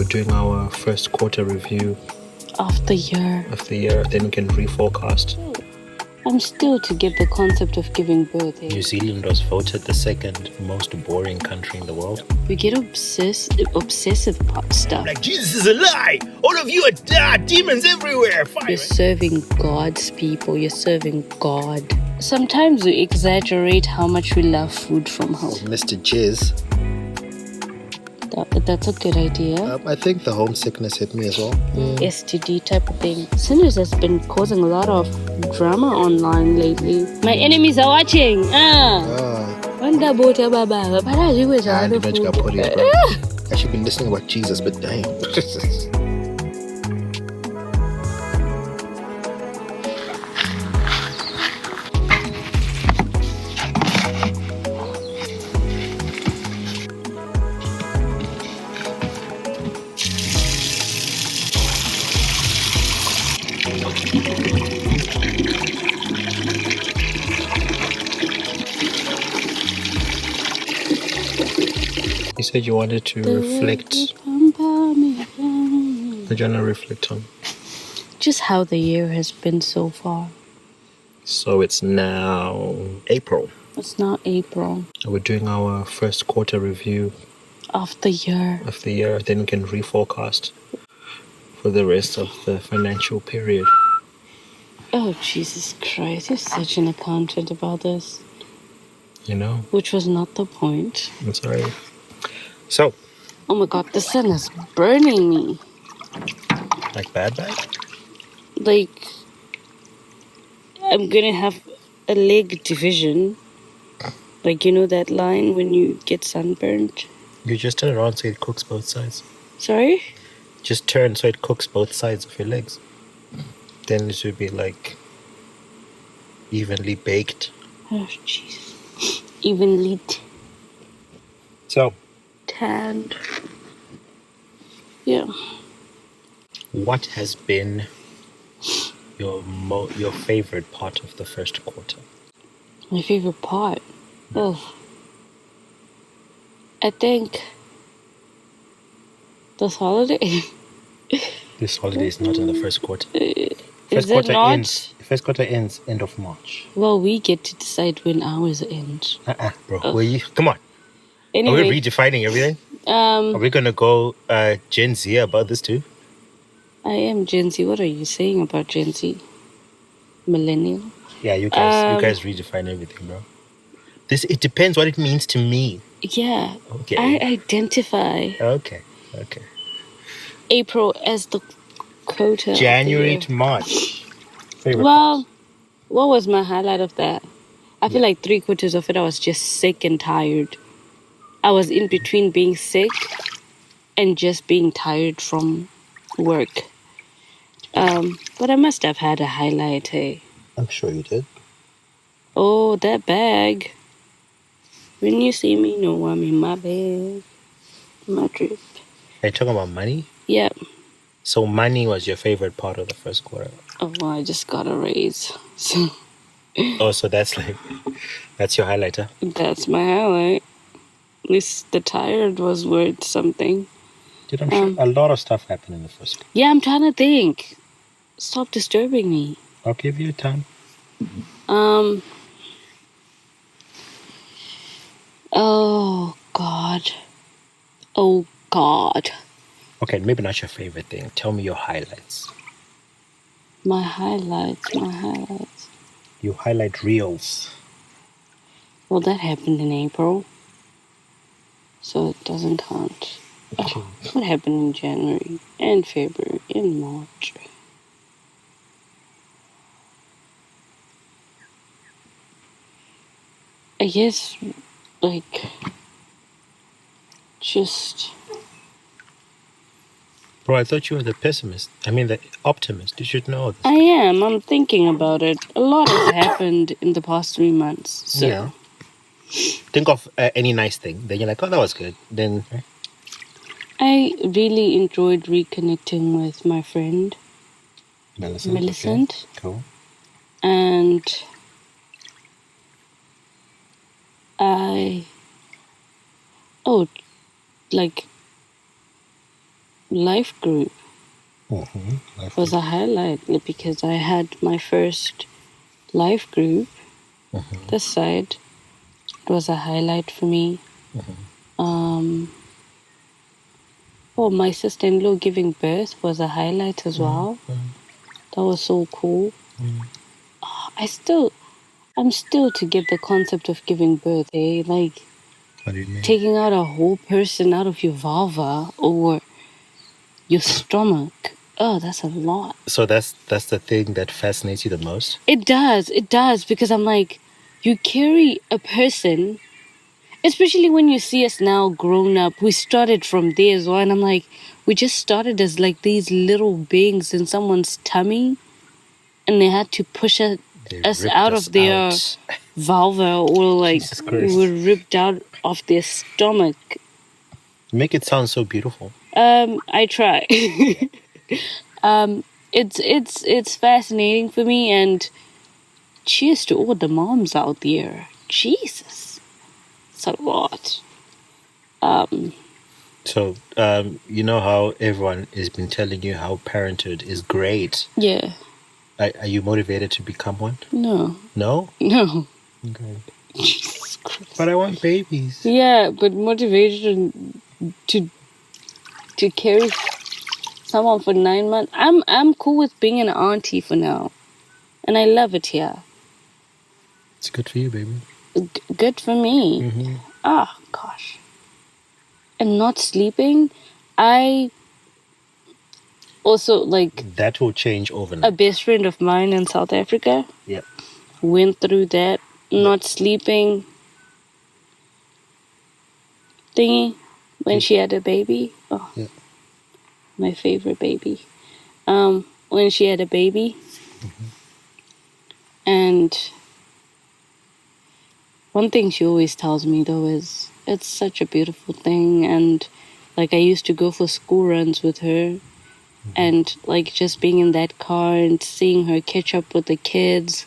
We're doing our first quarter review of the year. Then we can reforecast. I'm still to get the concept of giving birth. New Zealand was voted the second most boring country in the world. We get obsessive about stuff. Like, Jesus is a lie! All of you are demons everywhere! Fire. You're serving God's people. You're serving God. Sometimes we exaggerate how much we love food from home. Mr. Jizz. That's a good idea. I think the homesickness hit me as well. STD type of thing. Sinners has been causing a lot of drama online lately. My enemies are watching. Wanda bota baba. I should be listening about Jesus, but damn. You said you wanted to reflect. What do you want to reflect on? Just how the year has been so far. So it's now April. It's now April. We're doing our first quarter review of the year. Then we can reforecast for the rest of the financial period. Oh, Jesus Christ. You're such an accountant about this. You know? Which was not the point. I'm sorry. So. Oh my God, the sun is burning me. Like bad? Like, I'm gonna have a leg division. Like, you know that line when you get sunburned? You just turn around so it cooks both sides. Sorry? Just turn so it cooks both sides of your legs. Then it should be like evenly baked. Oh, Jesus. Evenly tanned. Yeah. What has been your favorite part of the first quarter? My favorite part? Oh. I think this holiday. This holiday is not in the first quarter. Is it not? First quarter ends end of March. Well, we get to decide when ours end. Bro. Come on. Anyway, are we redefining everything? Are we going to go Gen Z about this too? I am Gen Z. What are you saying about Gen Z? Millennial? Yeah, you guys redefine everything, bro. It depends what it means to me. Yeah. Okay. I identify. Okay. April as the quota. January to March. Favorite part. What was my highlight of that? I feel like 3/4 of it I was just sick and tired. I was in between being sick and just being tired from work. But I must have had a highlight, hey. I'm sure you did. Oh, that bag. When you see me, know I'm in my bag. My drip. Are you talking about money? Yeah. So money was your favorite part of the first quarter? Oh, well, I just got a raise. So. Oh, so that's your highlight, huh? That's my highlight. At least the tired was worth something. Dude, I'm sure a lot of stuff happened in the first quarter. Yeah, I'm trying to think. Stop disturbing me. I'll give you time. Oh, God. Okay, maybe not your favorite thing. Tell me your highlights. My highlights. You highlight reels. Well, that happened in April. So it doesn't count. Okay. What happened in January and February and March? I guess, just... Bro, I thought you were the pessimist. The optimist. You should know this. I am. I'm thinking about it. A lot has happened in the past 3 months. So. Yeah. Think of any nice thing. Then you're like, oh, that was good. Then... I really enjoyed reconnecting with my friend. Millicent. Okay. Cool. And life group Life was group. a highlight because I had my first life group. This side, it was a highlight for me. My sister-in-law giving birth was a highlight as well. That was so cool. I'm still to get the concept of giving birth, like What do you mean? taking out a whole person out of your vulva or your stomach. Oh, that's a lot. So that's the thing that fascinates you the most? It does, because I'm like, you carry a person, especially when you see us now grown up. We started from there as well, and I'm like, we just started as like these little beings in someone's tummy, and they had to push us ripped out us of their out. vulva, or like Jesus we Christ. were ripped out of their stomach. Make it sound so beautiful. I try. It's fascinating for me, and cheers to all the moms out there. Jesus, it's a lot. So, you know how everyone has been telling you how parenthood is great. Yeah. Are you motivated to become one? No. No? No. Okay. Jesus Christ. But I want babies. Yeah, but motivation to carry someone for 9 months. I'm cool with being an auntie for now, and I love it here. It's good for you, baby. Good for me. Ah, gosh. And not sleeping, I also like That will change overnight. a best friend of mine in South Africa. Yep. Went through that not sleeping thingy when she had a baby. Oh, Yep. my favorite baby. When she had a baby, and one thing she always tells me though is it's such a beautiful thing, and like I used to go for school runs with her, and like just being in that car and seeing her catch up with the kids,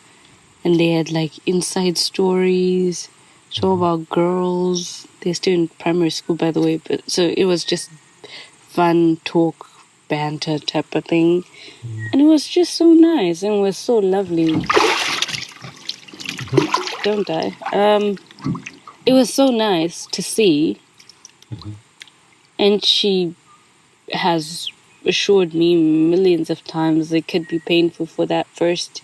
and they had like inside stories, show about girls. They're still in primary school, by the way, but so it was just fun talk, banter type of thing, and it was just so nice and it was so lovely. Don't die. It was so nice to see, and she has assured me millions of times it could be painful for that first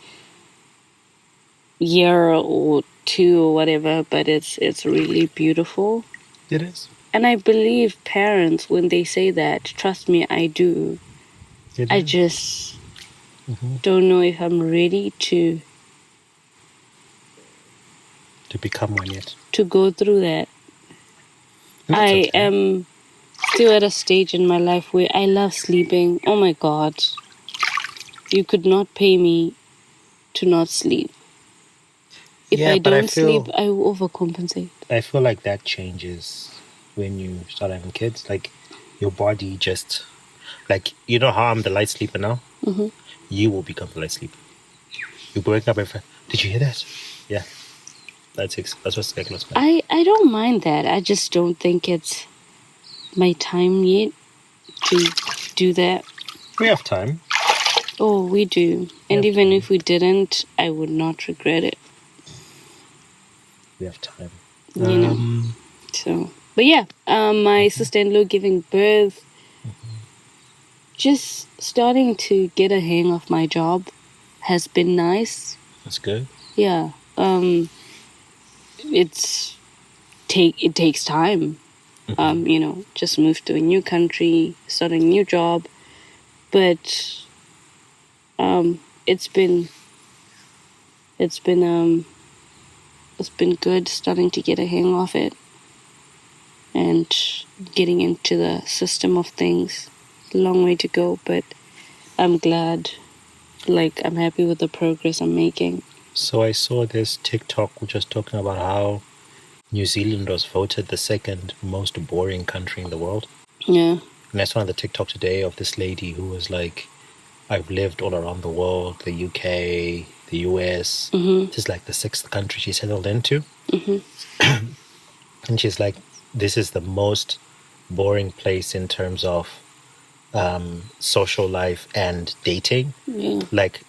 year or two or whatever, but it's really beautiful. It is. And I believe parents when they say that. Trust me, I do. I just don't know if I'm ready to become one yet. To go through that. That's I okay. am still at a stage in my life where I love sleeping. Oh my God. You could not pay me to not sleep. If I don't sleep, I will overcompensate. I feel like that changes when you start having kids. Like, your body just... Like, you know how I'm the light sleeper now? You will become the light sleeper. You wake up and... Did you hear that? Yeah. That's what's like. I don't mind that. I just don't think it's my time yet to do that. We have time. Oh, we do. And even if we didn't, I would not regret it. We have time. You know. So, but yeah, my sister-in-law giving birth, just starting to get a hang of my job has been nice. That's good. Yeah. It takes time. You know, just moved to a new country, starting a new job, but it's been good starting to get a hang of it and getting into the system of things. Long way to go, but I'm glad. Like, I'm happy with the progress I'm making. So I saw this TikTok which was talking about how New Zealand was voted the second most boring country in the world. Yeah. And I saw the TikTok today of this lady who was like, I've lived all around the world, the UK, the US. This is like the 6th country she settled into. And she's like, this is the most boring place in terms of social life and dating. Yeah. Like,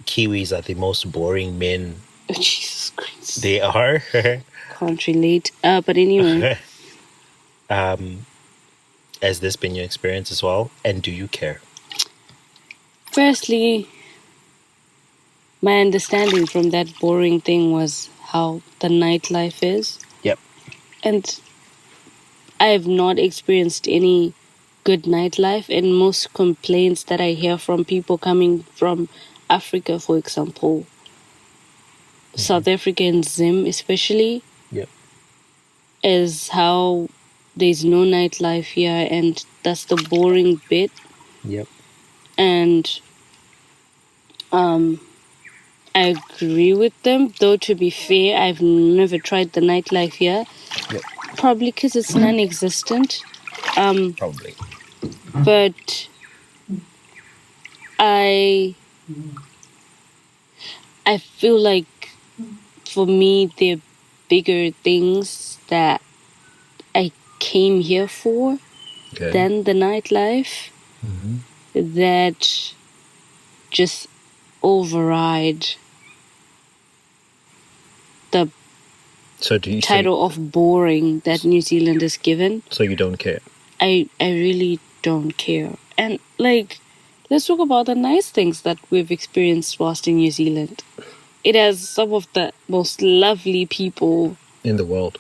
Kiwis are the most boring men. Oh, Jesus Christ. They are. Can't relate. But anyway. Has this been your experience as well? And do you care? Firstly, my understanding from that boring thing was how the nightlife is. Yep. And I have not experienced any good nightlife. And most complaints that I hear from people coming from Africa, for example, South Africa and Zim especially, Yep. is how there's no nightlife here, and that's the boring bit. Yep. And I agree with them, though to be fair, I've never tried the nightlife here. Yep. Probably because it's non-existent. Probably. But I feel like for me, there are bigger things that I came here for than the nightlife that just override the So do you title of boring that New Zealand is given. So you don't care? I really don't care. And like, let's talk about the nice things that we've experienced whilst in New Zealand. It has some of the most lovely people in the world.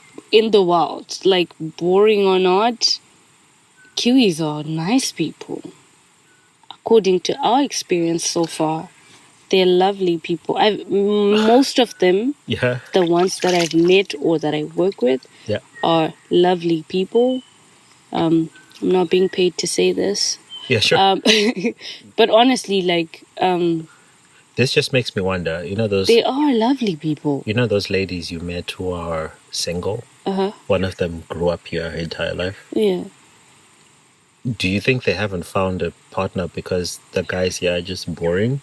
Like, boring or not, Kiwis are nice people. According to our experience so far, they're lovely people. Most of them, the ones that I've met or that I work with, are lovely people. I'm not being paid to say this. Yeah, sure. But honestly, like, this just makes me wonder. You know those? They are lovely people. You know those ladies you met who are single? One of them grew up here her entire life. Yeah. Do you think they haven't found a partner because the guys here are just boring?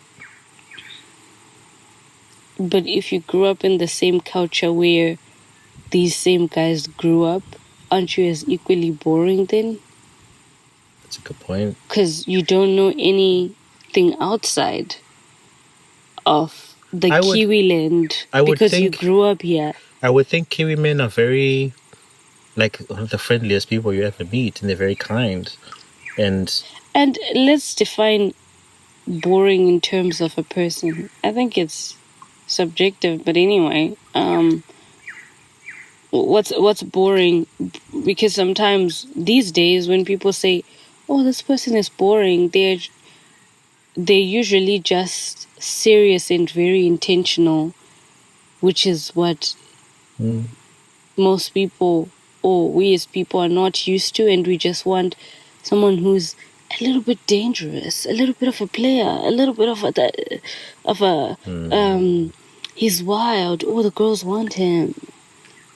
But if you grew up in the same culture where these same guys grew up, aren't you as equally boring then? That's a good point. Because you don't know anything outside of the Kiwi land because you grew up here. I would think Kiwi men are very, like, one of the friendliest people you ever meet, and they're very kind. And let's define boring in terms of a person. I think it's subjective, but anyway, what's boring? Because sometimes these days when people say, "Oh, this person is boring," they're usually just serious and very intentional, which is what most people, or we as people, are not used to, and we just want someone who's a little bit dangerous, a little bit of a player, a little bit of a he's wild. Oh, the girls want him.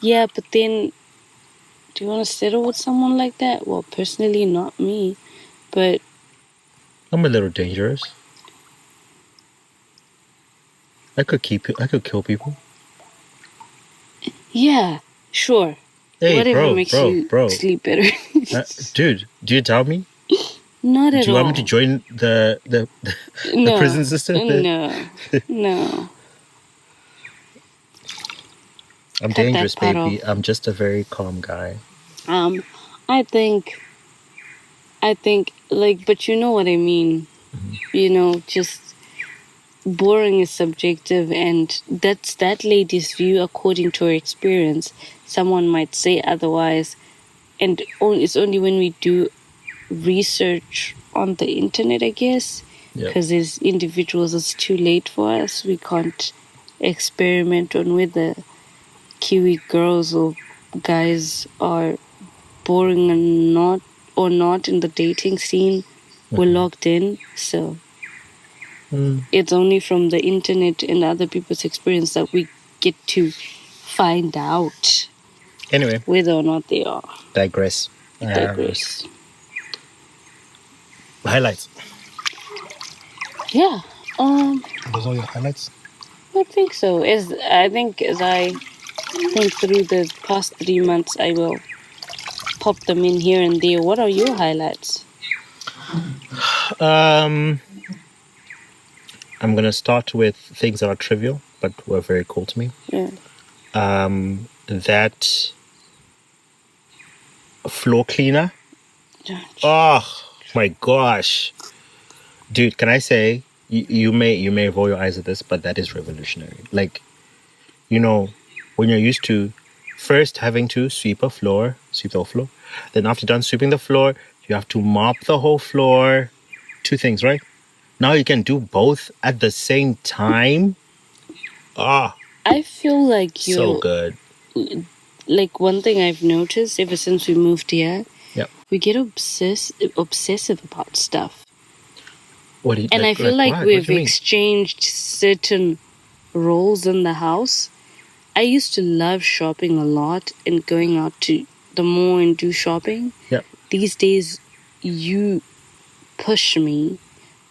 Yeah, but then, do you want to settle with someone like that? Well, personally, not me, but I'm a little dangerous. I could kill people. Yeah, sure. Hey, whatever makes you sleep better. Dude, do you tell me? Not at all. Do you want me to join the prison system? No. I'm dangerous, baby. I'm just a very calm guy. I think, like, but you know what I mean. You know, just boring is subjective, and that's that lady's view according to her experience. Someone might say otherwise, and it's only when we do research on the internet, I guess, because as individuals it's too late for us. We can't experiment on whether Kiwi girls or guys are boring or not in the dating scene. We're locked in, so it's only from the internet and other people's experience that we get to find out anyway whether or not they are. Digress. Highlights. Yeah. Those are your highlights? I think so. As I think through the past 3 months, I will pop them in here and there. What are your highlights? I'm gonna start with things that are trivial but were very cool to me. Yeah. That floor cleaner. Judge. Oh my gosh, dude! Can I say you may roll your eyes at this, but that is revolutionary. Like, when you're used to first having to sweep the whole floor, then after done sweeping the floor, you have to mop the whole floor. Two things, right? Now you can do both at the same time. Ah, I feel like so you're good. like one thing I've noticed ever since we moved here. Yep. We get obsessive about stuff. What do you And I feel like what? What we've do you mean? exchanged certain roles in the house. I used to love shopping a lot and going out to the mall and do shopping. Yep. These days, you push me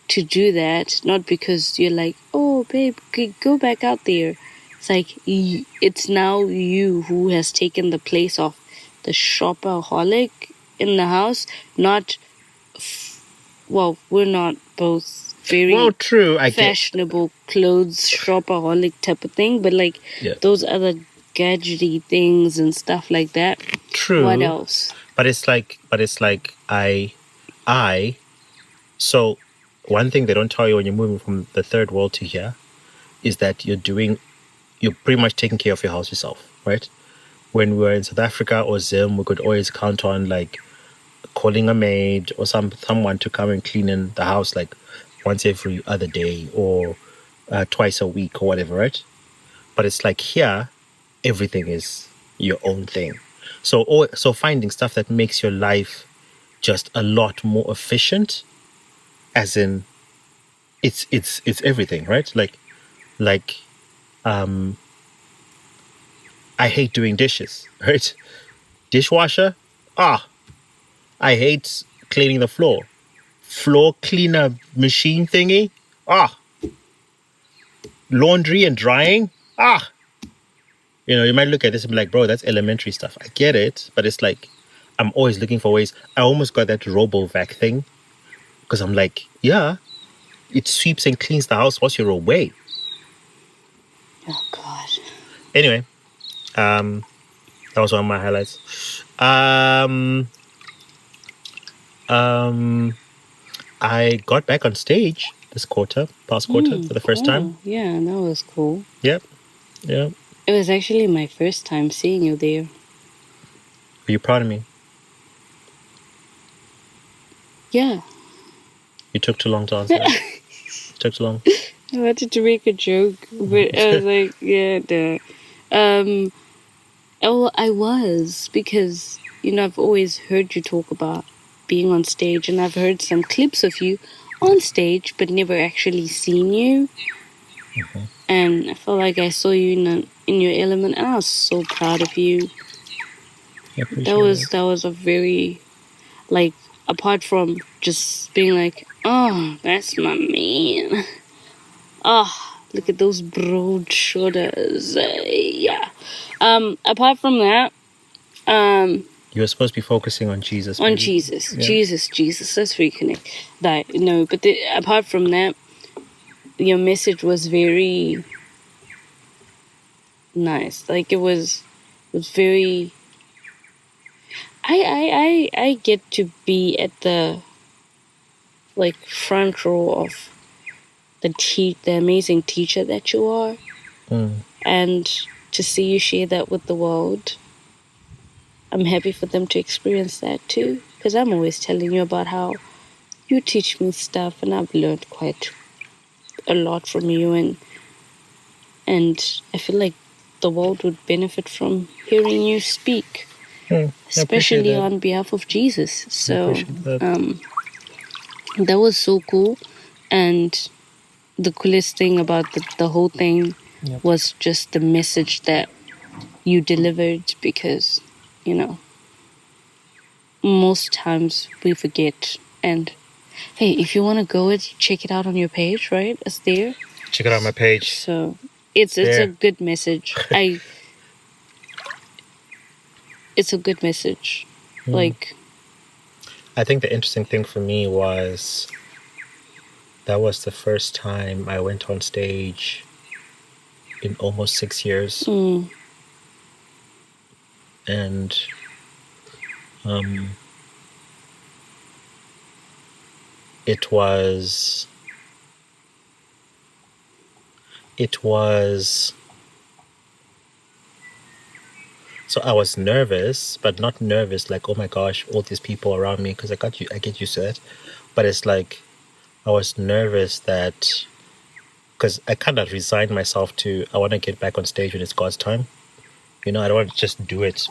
to do that, not because you're like, oh, babe, go back out there. It's like, it's now you who has taken the place of the shopaholic in the house, not, well, we're not both very True. I get. fashionable clothes shopaholic type of thing, but like Yeah. those other gadgety things and stuff like that. True. What else? But it's like so one thing they don't tell you when you're moving from the third world to here is that you're pretty much taking care of your house yourself, right? When we were in South Africa or Zim, we could always count on like calling a maid or someone to come and clean in the house like once every other day or twice a week or whatever, right? But it's like here, everything is your own thing. So finding stuff that makes your life just a lot more efficient, as in it's everything, right? Like I hate doing dishes, right? Dishwasher, I hate cleaning the floor. Floor cleaner machine thingy, laundry and drying, you might look at this and be like, bro, that's elementary stuff. I get it, but it's like I'm always looking for ways. I almost got that RoboVac thing because I'm like, yeah, it sweeps and cleans the house whilst you're away. Oh God. Anyway, that was one of my highlights. I got back on stage this past quarter for the first time. Yeah, that was cool. Yep. It was actually my first time seeing you there. Are you proud of me? Yeah. You took too long to answer. Took too long. I wanted to make a joke, but I was like, yeah, duh. Oh, I was, because, I've always heard you talk about being on stage, and I've heard some clips of you on stage, but never actually seen you. Mm-hmm. And I felt like I saw you in your element, and I was so proud of you. That was a very, like, apart from just being like, oh, that's my man. Oh, look at those broad shoulders. Yeah. Apart from that, you were supposed to be focusing on Jesus. on baby. Jesus. Yeah. Jesus. Let's reconnect. No, but apart from that, your message was very nice. Like it was very. I get to be at the front row of the amazing teacher that you are, and to see you share that with the world. I'm happy for them to experience that too, because I'm always telling you about how you teach me stuff, and I've learned quite a lot from you, and I feel like the world would benefit from hearing you speak, especially on behalf of Jesus. So that was so cool, and the coolest thing about the whole thing was just the message that you delivered, because most times we forget. And hey, if you want to go check it out on your page, right? It's there. Check it out on my page. So it's a good message. It's a good message. Like, I think the interesting thing for me was that was the first time I went on stage in almost 6 years. And it was so I was nervous, but not nervous like, oh my gosh, all these people around me, because I get used to that. But it's like I was nervous that, because I kind of resigned myself to, I want to get back on stage when it's God's time. I don't want to just do it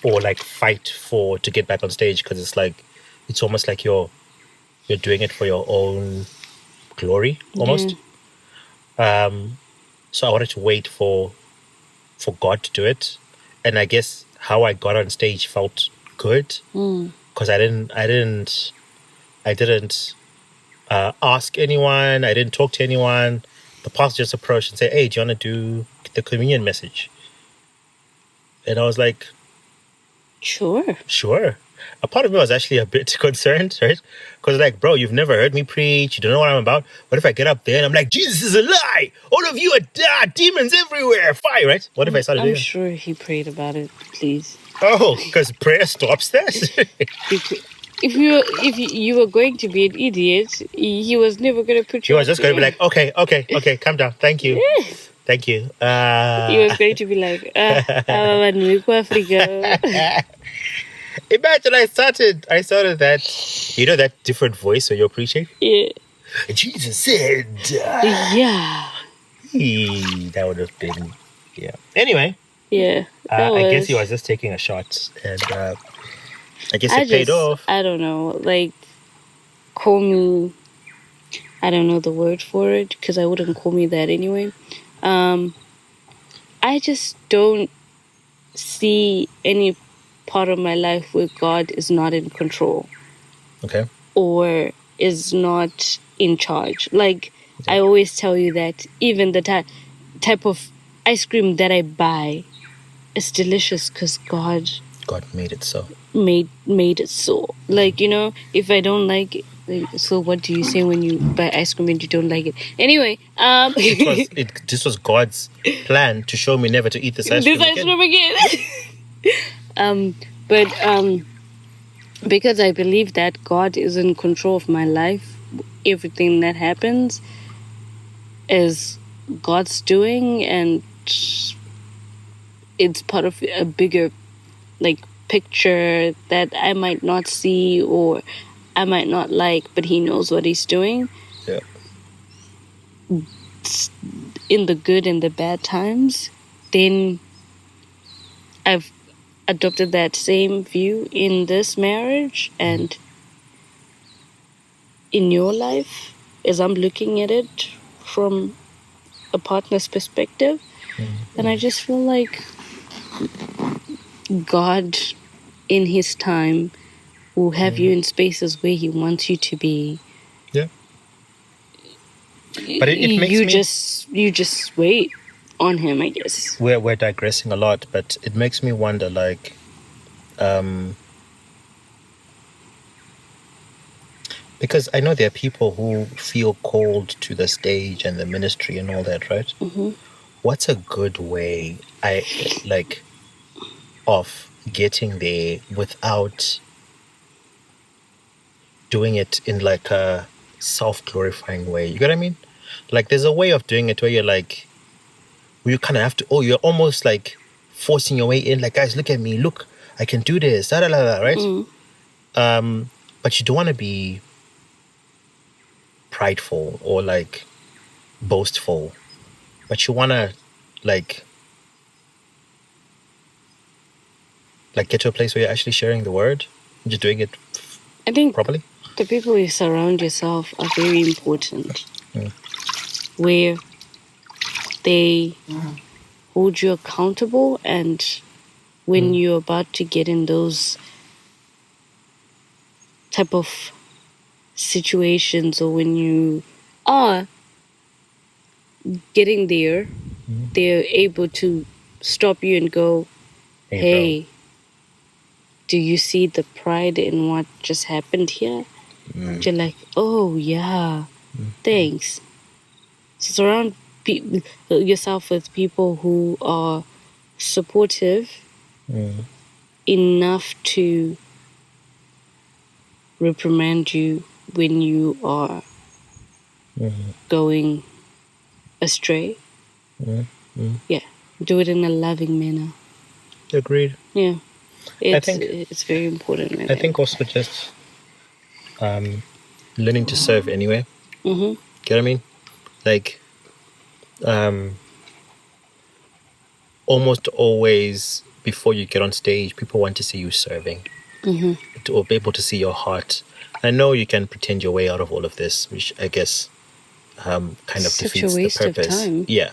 or like fight to get back on stage, because it's like, it's almost like you're doing it for your own glory almost. Yeah. So I wanted to wait for God to do it. And I guess how I got on stage felt good, because I didn't ask anyone. I didn't talk to anyone. The pastor just approached and said, "Hey, do you want to do the communion message?" And I was like, "Sure." A part of me was actually a bit concerned, right? Because like, bro, you've never heard me preach. You don't know what I'm about. What if I get up there and I'm like, Jesus is a lie. All of you are demons everywhere. Fire, right? What if I started doing I'm sure he prayed about it, please. Oh, because prayer stops that? If you were going to be an idiot, he was never going to put you. He was just going to be like, okay, calm down. Thank you. Yes. Thank you. He was going to be like, Africa. Imagine I started that, that different voice when you're preaching? Yeah. Jesus said. Yeah. That would have been, yeah. Anyway. Yeah. I guess he was just taking a shot, and I guess it paid off. I don't know. Like, call me, I don't know the word for it, because I wouldn't call me that anyway. I just don't see any part of my life where God is not in control. Okay. Or is not in charge. Like, I always tell you that even the type of ice cream that I buy is delicious because God made it so. Made it so. Like, if I don't like it, so what do you say when you buy ice cream and you don't like it? Anyway, this was God's plan to show me never to eat this ice cream again. But because I believe that God is in control of my life, everything that happens is God's doing, and it's part of a bigger, like, picture that I might not see or I might not like, but He knows what He's doing. Yeah. In the good and the bad times, then I've adopted that same view in this marriage and in your life, as I'm looking at it from a partner's perspective. And I just feel like God, in His time, will have you in spaces where He wants you to be. Yeah. But it makes you just wait on Him, I guess. We're digressing a lot, but it makes me wonder, like, because I know there are people who feel called to the stage and the ministry and all that, right? Mm-hmm. What's a good way of getting there without doing it in like a self-glorifying way? You get what I mean? Like, there's a way of doing it where you're like, where you kind of have to, you're almost like forcing your way in, like, guys, look at me, look, I can do this, right? But you don't want to be prideful or like boastful, but you want to like get to a place where you're actually sharing the word, you're doing it I think properly. The people you surround yourself are very important. Where they hold you accountable, and when you're about to get in those type of situations, or when you are getting there, they're able to stop you and go, hey, do you see the pride in what just happened here? You're like, oh yeah, Thanks. So surround yourself with people who are supportive enough to reprimand you when you are going astray. Yeah, do it in a loving manner. Agreed. Yeah, it's think- it's very important. I think also just learning to serve anyway. Mm-hmm. Get what I mean? Like, almost always before you get on stage, people want to see you serving, or be able to see your heart. I know you can pretend your way out of all of this, which I guess kind of Such a defeats the waste of purpose. time. Yeah,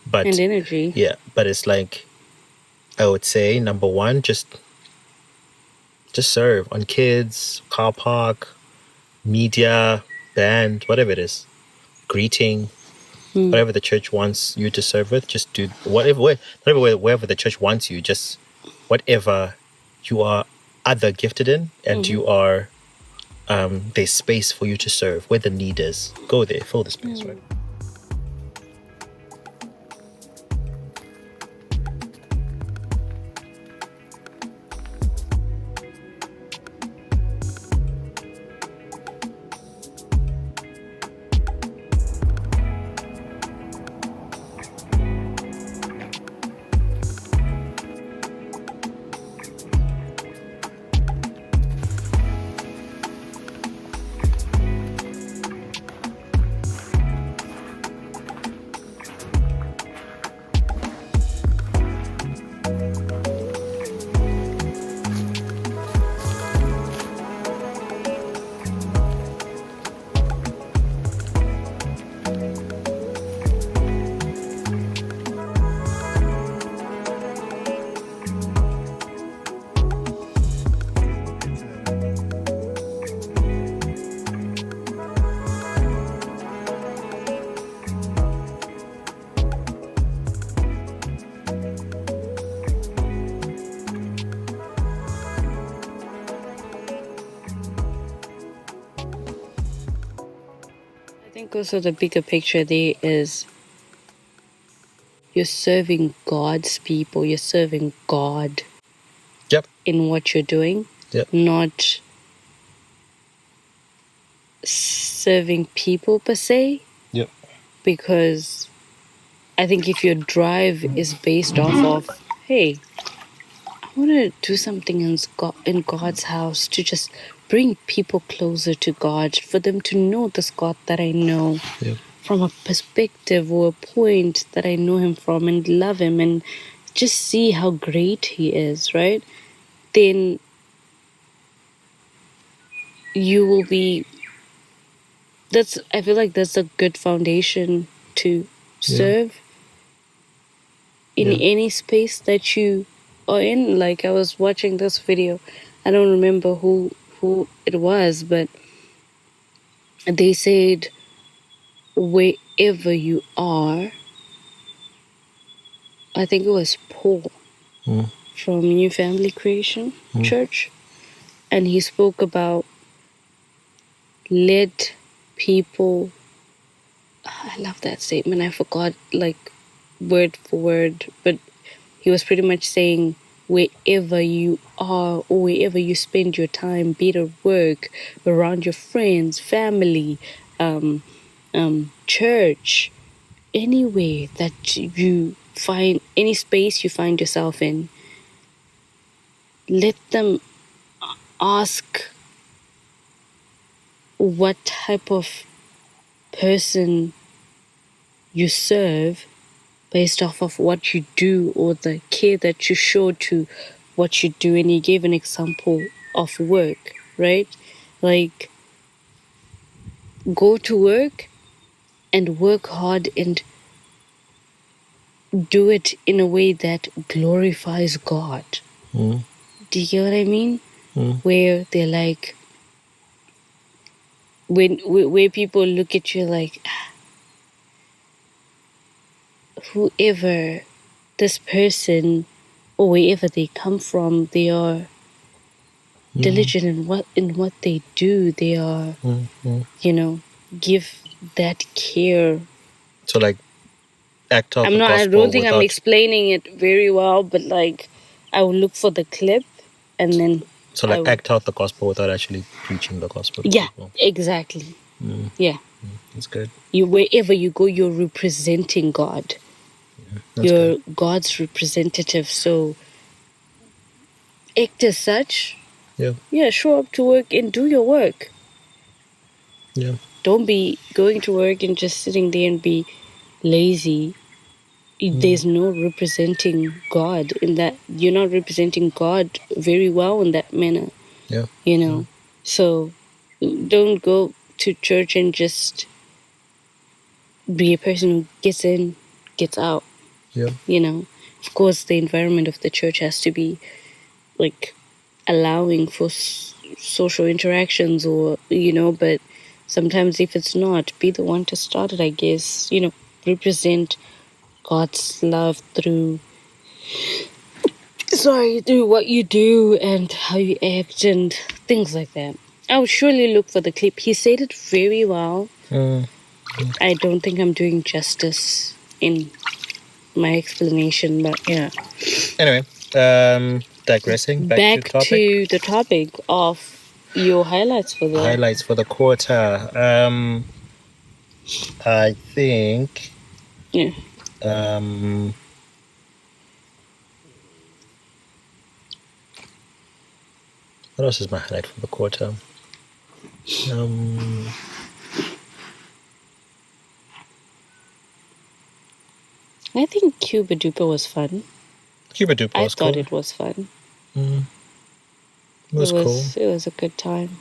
but And energy. Yeah, but it's like, I would say, number one, just serve on kids, car park, media, band, whatever it is, greeting, whatever the church wants you to serve with. Just do wherever the church wants you. Just whatever you are other gifted in, and you are there's space for you to serve where the need is. Go there, fill the space, right? I think also the bigger picture there is you're serving God's people. You're serving God Yep. in what you're doing, Yep. not serving people per se. Yep. Because I think if your drive is based off of, hey, I want to do something in God's house to just bring people closer to God, for them to know this God that I know. Yep. From a perspective or a point that I know him from, and love him and just see how great he is, right? Then you will be, I feel like that's a good foundation to serve in any space that you are in. Like, I was watching this video, I don't remember who it was, but they said wherever you are, I think it was Paul from New Family Creation Church, and he spoke about let people, I love that statement, I forgot like word for word, but he was pretty much saying wherever you are or wherever you spend your time, be it at work, around your friends, family, church, anywhere that you find, any space you find yourself in, let them ask what type of person you serve based off of what you do or the care that you show to what you do. And he gave an example of work, right? Like, go to work and work hard and do it in a way that glorifies God. Do you get what I mean? Where they're like, where people look at you like, whoever this person or wherever they come from, they are diligent in what they do. They are, give that care. So like act out the I gospel don't think I'm without. explaining it very well, but like I will look for the clip and then So like act out the gospel without actually preaching the gospel to yeah, people. exactly. Yeah. That's good. Wherever you go, you're representing God. That's You're good. God's representative. So act as such. Yeah. Yeah, show up to work and do your work. Yeah. Don't be going to work and just sitting there and be lazy. There's no representing God in that. You're not representing God very well in that manner. Yeah. You know. So don't go to church and just be a person who gets in, gets out. Yeah. You know. Of course, the environment of the church has to be like allowing for social interactions, or but sometimes if it's not, be the one to start it, I guess. Represent God's love through what you do and how you act and things like that. I would surely look for the clip. He said it very well. I don't think I'm doing justice in my explanation, but yeah. Anyway, digressing back To the topic of your highlights for the quarter. I think. Yeah. What else is my highlight for the quarter? I think Cuba Duper was fun. Cuba Duper was cool. I thought it was fun. It was cool. It was a good time.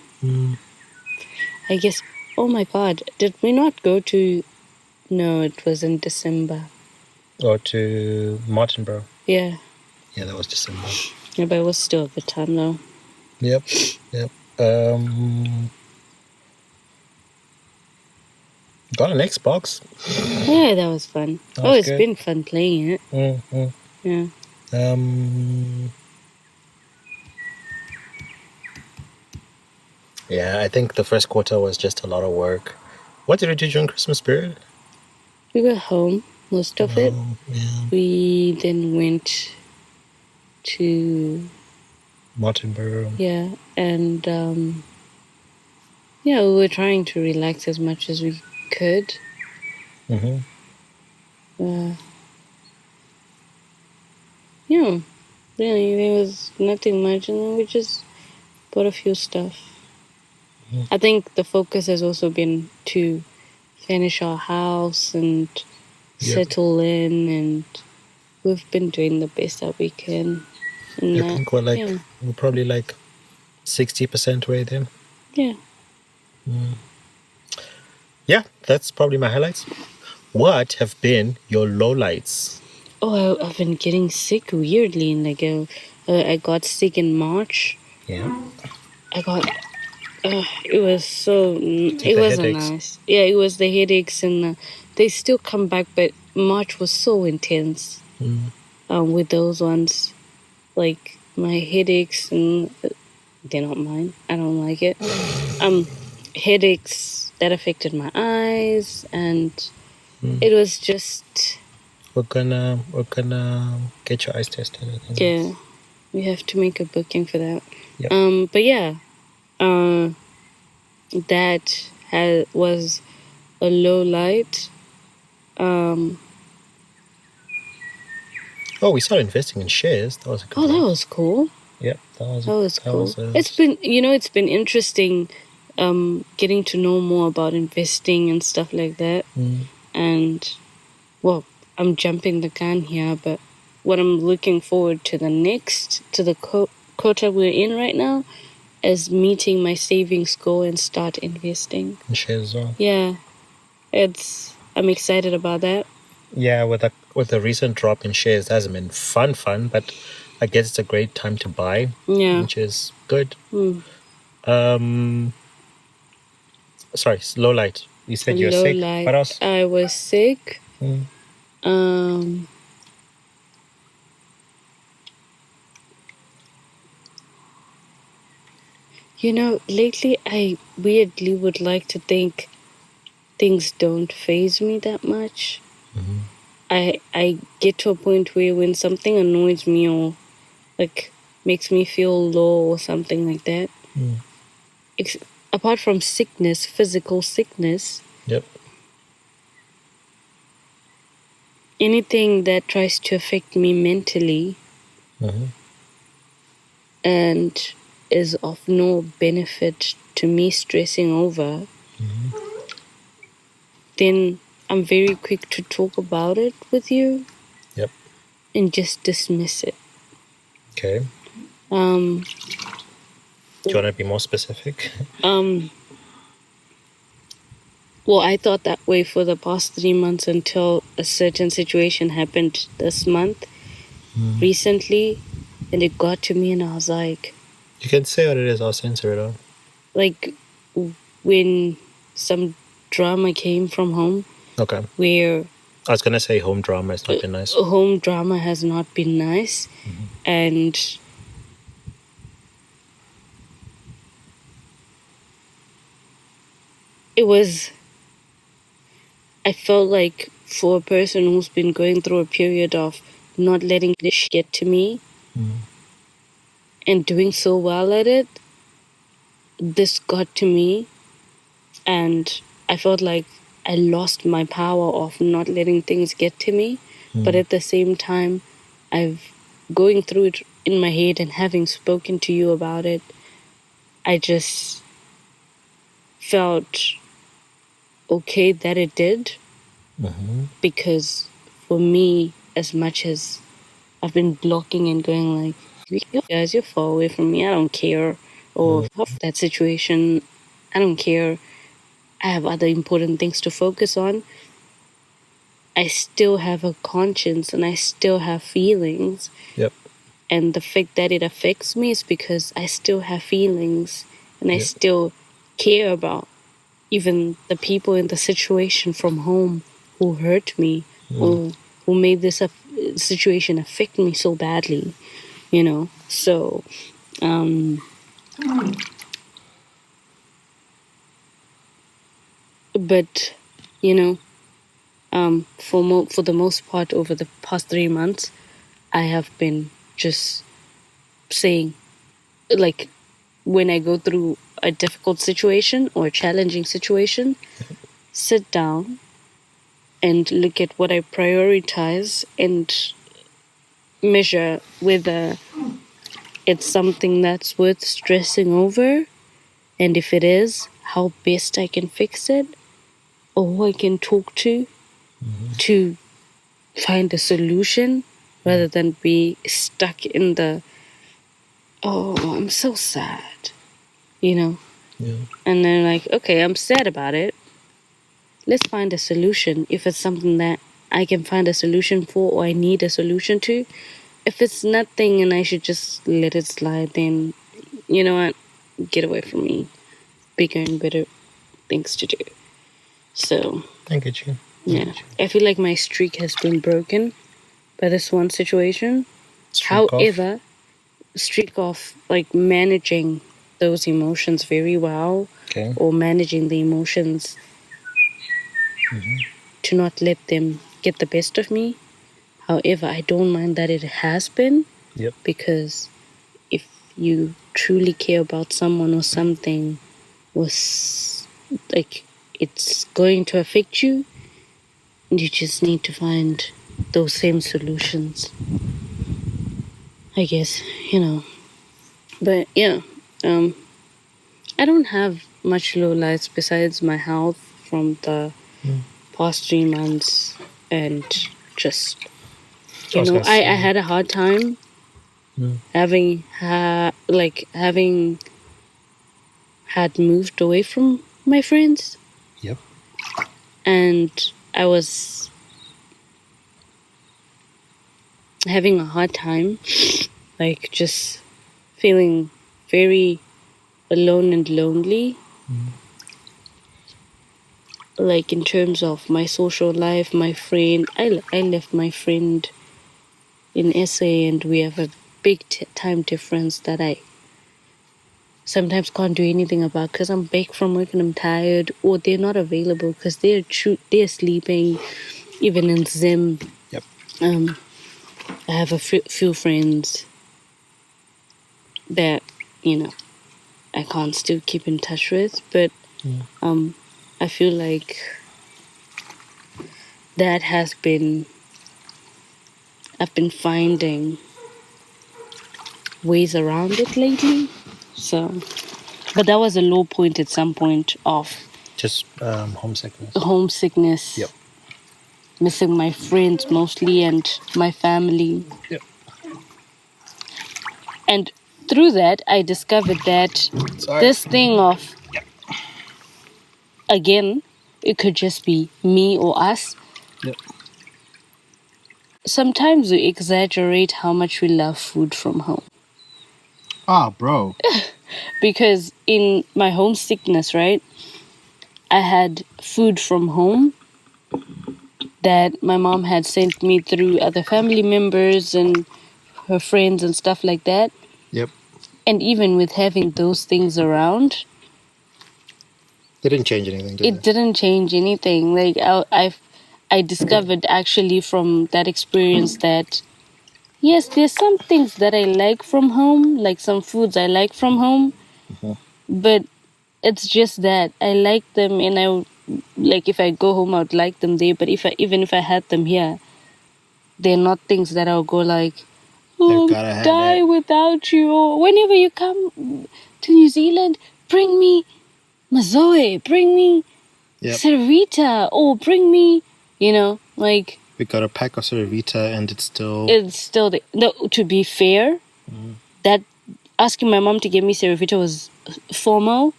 I guess. Oh my God! Did we not go to? No, it was in December. Or to Martinborough. Yeah. Yeah, that was December. Yeah, but it was still a good time though. Yep. Got an Xbox. Yeah, that was fun. It's been fun playing it. Yeah. Yeah, I think the first quarter was just a lot of work. What did we do during Christmas period? We were home most of it. Yeah. We then went to Martinborough. Yeah, and we were trying to relax as much as we could. Yeah, really, there was nothing much, and then we just bought a few stuff. I think the focus has also been to finish our house and settle in, and we've been doing the best that we can. I think we're probably like 60% way there. Yeah. Yeah, that's probably my highlights. What have been your lowlights? Oh, I've been getting sick weirdly. Like, I got sick in March. Yeah. I got. It was so. It wasn't nice. Yeah, it was the headaches, and they still come back. But March was so intense. With those ones, like my headaches, and they're not mine. I don't like it. Headaches that affected my eyes, and it was just. We're gonna get your eyes tested. I think. Yeah, we have to make a booking for that. Yep. But yeah, that was a low light. We started investing in shares. That was a good. That was cool. Yep, that was cool. It's been interesting, getting to know more about investing and stuff like that. And well, I'm jumping the gun here, but what I'm looking forward to the quota we're in right now is meeting my savings goal and start investing in shares as well. Yeah, I'm excited about that. Yeah, with the recent drop in shares, it hasn't been fun, but I guess it's a great time to buy. Yeah, which is good. Sorry, low light. You said you're sick. What else? I was sick. Lately I weirdly would like to think things don't faze me that much. I get to a point where when something annoys me or like makes me feel low or something like that, apart from sickness, physical sickness, Yep. anything that tries to affect me mentally and is of no benefit to me stressing over, then I'm very quick to talk about it with you Yep. and just dismiss it. Okay. Um, Do you want to be more specific? Well, I thought that way for the past 3 months until a certain situation happened this month, recently, and it got to me, and I was like, You can say what it is. I'll censor it out. like when some drama came from home, Okay. where I was gonna say home drama has not been nice. home drama has not been nice, and it was. I felt like for a person who's been going through a period of not letting this get to me and doing so well at it, this got to me, and I felt like I lost my power of not letting things get to me. But at the same time, I've going through it in my head and having spoken to you about it, I just felt okay that it did, because for me, as much as I've been blocking and going like, you guys, you're far away from me, I don't care, or of that situation, I don't care, I have other important things to focus on, I still have a conscience and I still have feelings. Yep. And the fact that it affects me is because I still have feelings and I still care about even the people in the situation from home who hurt me or who made this situation affect me so badly, you know. So, but you know, for the most part over the past 3 months, I have been just saying, like, when I go through a difficult situation or a challenging situation, sit down and look at what I prioritize and measure whether it's something that's worth stressing over, and if it is, how best I can fix it or who I can talk to find a solution rather than be stuck in the, oh, I'm so sad, you know. Yeah. And then like, okay, I'm sad about it, let's find a solution. If it's something that I can find a solution for or I need a solution to, if it's nothing and I should just let it slide, then you know what, get away from me, bigger and better things to do. So I get you. yeah, I feel like my streak has been broken by this one situation. However, streak of like managing those emotions very well, or managing the emotions to not let them get the best of me. However, I don't mind that it has been, because if you truly care about someone or something, was like it's going to affect you, you just need to find those same solutions, I guess, you know. But yeah, I don't have much low lights besides my health from the past 3 months, and just, you know, I had a hard time having having had moved away from my friends. Yep. And I was having a hard time, like just feeling very alone and lonely. Like in terms of my social life, my friend, I left my friend in SA, and we have a big time difference that sometimes can't do anything about because I'm back from work and I'm tired, or they're not available because they're sleeping, even in Zim. Yep. I have a few friends that, I can't still keep in touch with, but I feel like that I've been finding ways around it lately. So, but that was a low point at some point of Just homesickness. homesickness. Yep. Missing my friends mostly and my family. Yep. And through that, I discovered that this thing of, again, it could just be me or us. Yep. Sometimes we exaggerate how much we love food from home. Ah, bro. Because in my homesickness, right, I had food from home that my mom had sent me through other family members and her friends and stuff like that. Yep. And even with having those things around, It didn't change anything, did it? It didn't change anything. Like I discovered actually from that experience that yes, there's some things that I like from home, like some foods I like from home, but it's just that I like them, and like if I go home, I would like them there. But even if I had them here, they're not things that I'll go like, oh, gotta have die that. without you. Or whenever you come to New Zealand, bring me Mazoe, bring me Yep. Cervita, or bring me, like We got a pack of Cervita and it's still... No, to be fair, that asking my mom to give me Cervita was formal.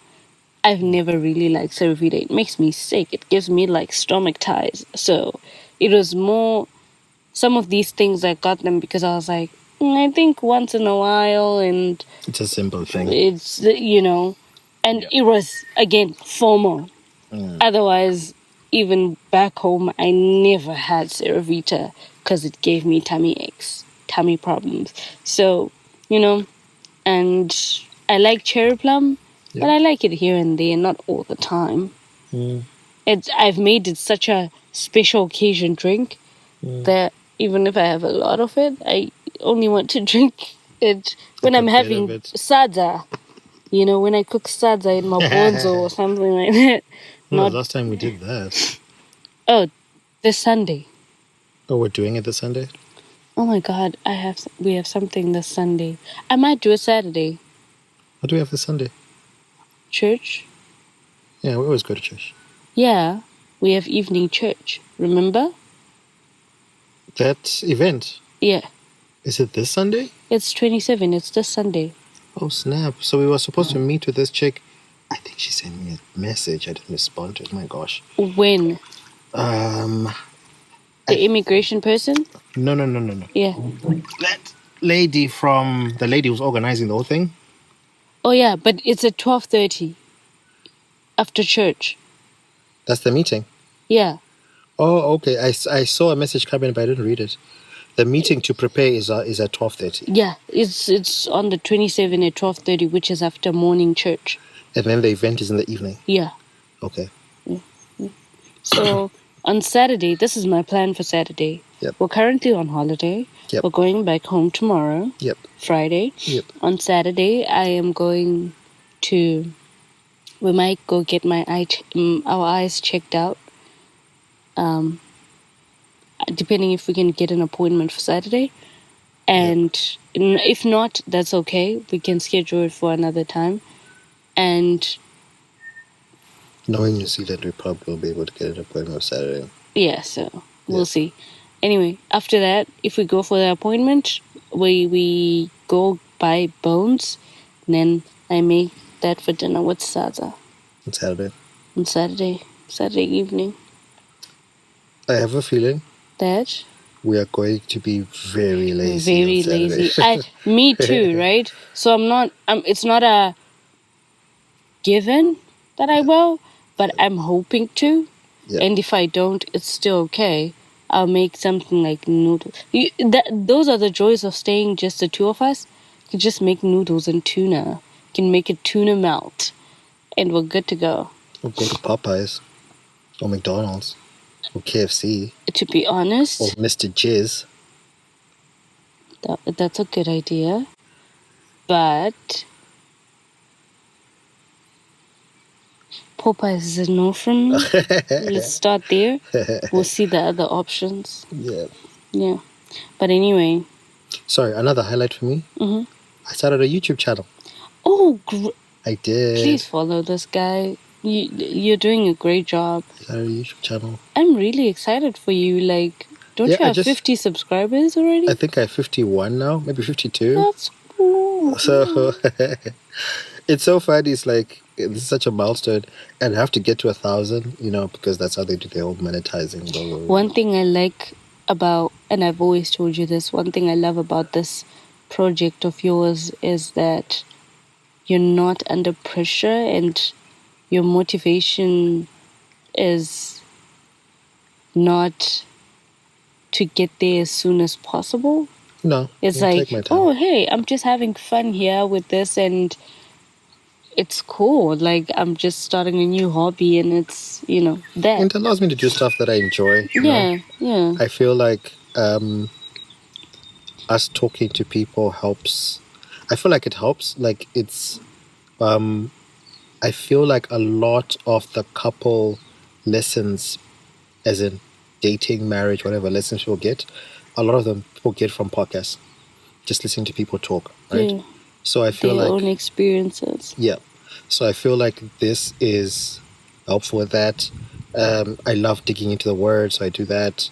I've never really liked Cervita. It makes me sick. It gives me like stomach ties. So it was more, some of these things I got them because I was like, I think once in a while, and It's a simple thing. it's, and it was, again, formal. Otherwise, even back home, I never had Cervita because it gave me tummy aches, tummy problems. So, and I like cherry plum, but I like it here and there, not all the time. I've made it such a special occasion drink that even if I have a lot of it, I only want to drink it when I'm having sadza. When I cook sadza in mabonzo or something like that. When was the last time we did that? Oh, this Sunday. Oh, we're doing it this Sunday? Oh my God, we have something this Sunday. I might do it Saturday. What do we have this Sunday? Church? Yeah, we always go to church. Yeah, we have evening church. Remember? That event? Yeah. Is it this Sunday? It's 27. It's this Sunday. Oh, snap. So we were supposed to meet with this chick. I think she sent me a message. I didn't respond to it. My gosh. When? The immigration person? No. Yeah. That lady the lady who's organizing the whole thing. Oh yeah, but it's at 12:30 after church. That's the meeting? Yeah. Oh, okay. I saw a message come in, but I didn't read it. The meeting to prepare is at 12:30. Yeah, it's on the 27th at 12:30, which is after morning church. And then the event is in the evening? Yeah. Okay. So on Saturday, this is my plan for Saturday. Yep. We're currently on holiday. Yep. We're going back home tomorrow. Yep. Friday. Yep. On Saturday, I am going to... We might go get our eyes checked out. Depending if we can get an appointment for Saturday. And if not, that's okay. We can schedule it for another time. And knowing New Zealand, we probably will be able to get an appointment on Saturday. Yeah, so we'll see. Anyway, after that, if we go for the appointment, we go buy bones, and then I make that for dinner with Sadza. On Saturday? On Saturday evening. I have a feeling that we are going to be very lazy. Very lazy. Me too, right? So it's not a given that I will, but I'm hoping to. Yep. And if I don't, it's still okay. I'll make something like noodles. Those are the joys of staying just the two of us. You just make noodles and tuna. can make a tuna melt, and we're good to go. Or go to Popeyes, or McDonald's, or KFC, To be honest, or Mr. Jizz. that's a good idea. But Popeyes is a no from me. Let's start there. We'll see the other options. Yeah. Yeah. But anyway. Sorry, another highlight for me. Mm-hmm. I started a YouTube channel. Oh, I did. Please follow this guy. You're doing a great job. I started a YouTube channel. I'm really excited for you. Like, don't you have 50 subscribers already? I think I have 51 now, maybe 52. That's cool. So it's so funny. It's like, this is such a milestone, and I have to get to 1,000, because that's how they do their whole monetizing. Blah, blah, blah. One thing I like about, and I've always told you this, one thing I love about this project of yours is that you're not under pressure, and your motivation is not to get there as soon as possible. No, it's like, oh, hey, I'm just having fun here with this, and it's cool. Like, I'm just starting a new hobby, and it's, that. It allows me to do stuff that I enjoy. Yeah. I feel like us talking to people helps. I feel like it helps. Like, it's... I feel like a lot of the couple lessons, as in dating, marriage, whatever lessons people get, a lot of them people get from podcasts, just listening to people talk, right? Yeah. So I feel their own experiences. Yeah. So I feel like this is helpful with that. I love digging into the word, so I do that.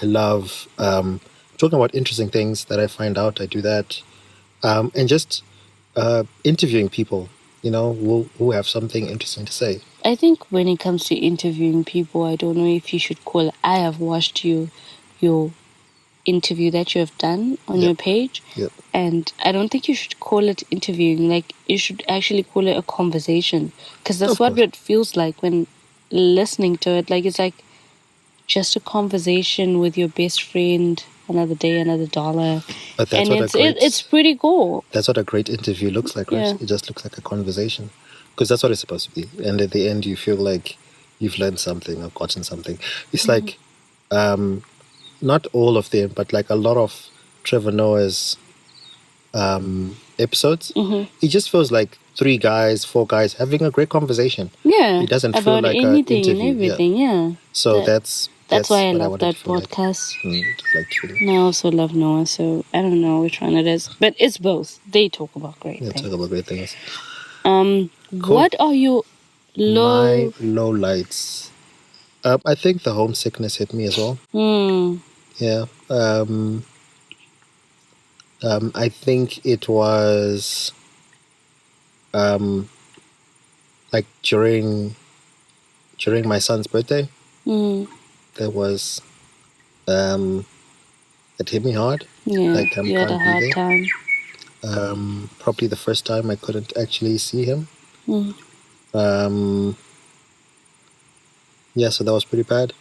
I love talking about interesting things that I find out. I do that. And just interviewing people, who have something interesting to say. I think when it comes to interviewing people, I don't know if you should call it. I have watched your interview that you have done on your page. Yep. And I don't think you should call it interviewing. Like, you should actually call it a conversation. Because that's what it feels like when listening to it. Like, it's like just a conversation with your best friend. Another day, another dollar. But that's it's pretty cool. That's what a great interview looks like, right? Yeah. It just looks like a conversation. Because that's what it's supposed to be. And at the end, you feel like you've learned something or gotten something. It's like, not all of them, but like a lot of Trevor Noah's episodes, it just feels like 3 guys, 4 guys having a great conversation. Yeah. It doesn't feel like anything an interview. And everything, yeah. So that's why I love that podcast. Like. And I also love Noah, so I don't know which one it is. But it's both. They talk about great things. Talk about great things. Cool. What are your My low lights? I think the homesickness hit me as well. Yeah. I think it was like during my son's birthday. There was it hit me hard. Yeah, like you had a hard time. Probably the first time I couldn't actually see him. Yeah, so that was pretty bad.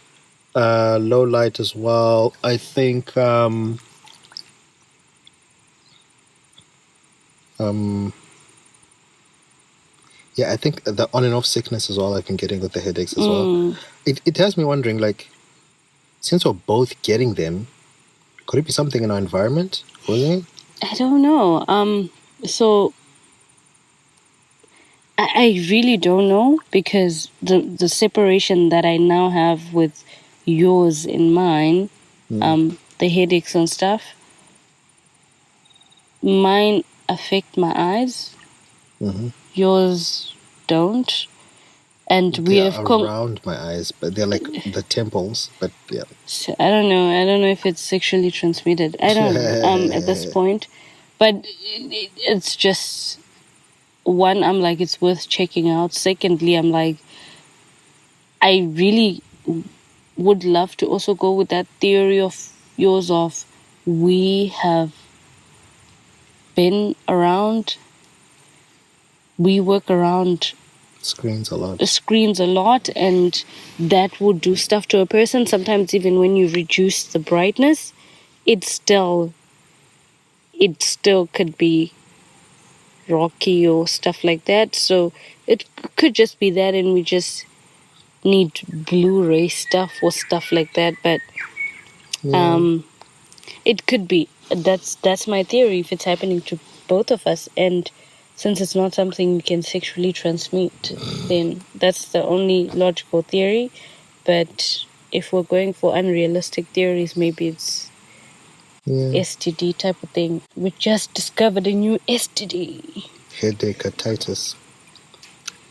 Low light as well. I think yeah, I think the on and off sickness is all I've been getting with the headaches as well. It has me wondering, like, since we're both getting them, could it be something in our environment? Wasn't it? I don't know. So I really don't know, because the separation that I now have with yours and mine, the headaches and stuff, mine affect my eyes. Yours don't. And we have around my eyes, but they're like the temples. But yeah, so I don't know if it's sexually transmitted. I don't know at this point, but it's just, one, I'm like, it's worth checking out. Secondly, I'm like, I really would love to also go with that theory of yours of we have been around, we work around screens a lot, and that would do stuff to a person. Sometimes even when you reduce the brightness, it still could be rocky or stuff like that. So it could just be that, and we just need Blu-ray stuff or stuff like that. But it could be. That's my theory. If it's happening to both of us, and since it's not something you can sexually transmit, then that's the only logical theory. But if we're going for unrealistic theories, maybe it's STD type of thing. We just discovered a new STD. Headache-itis.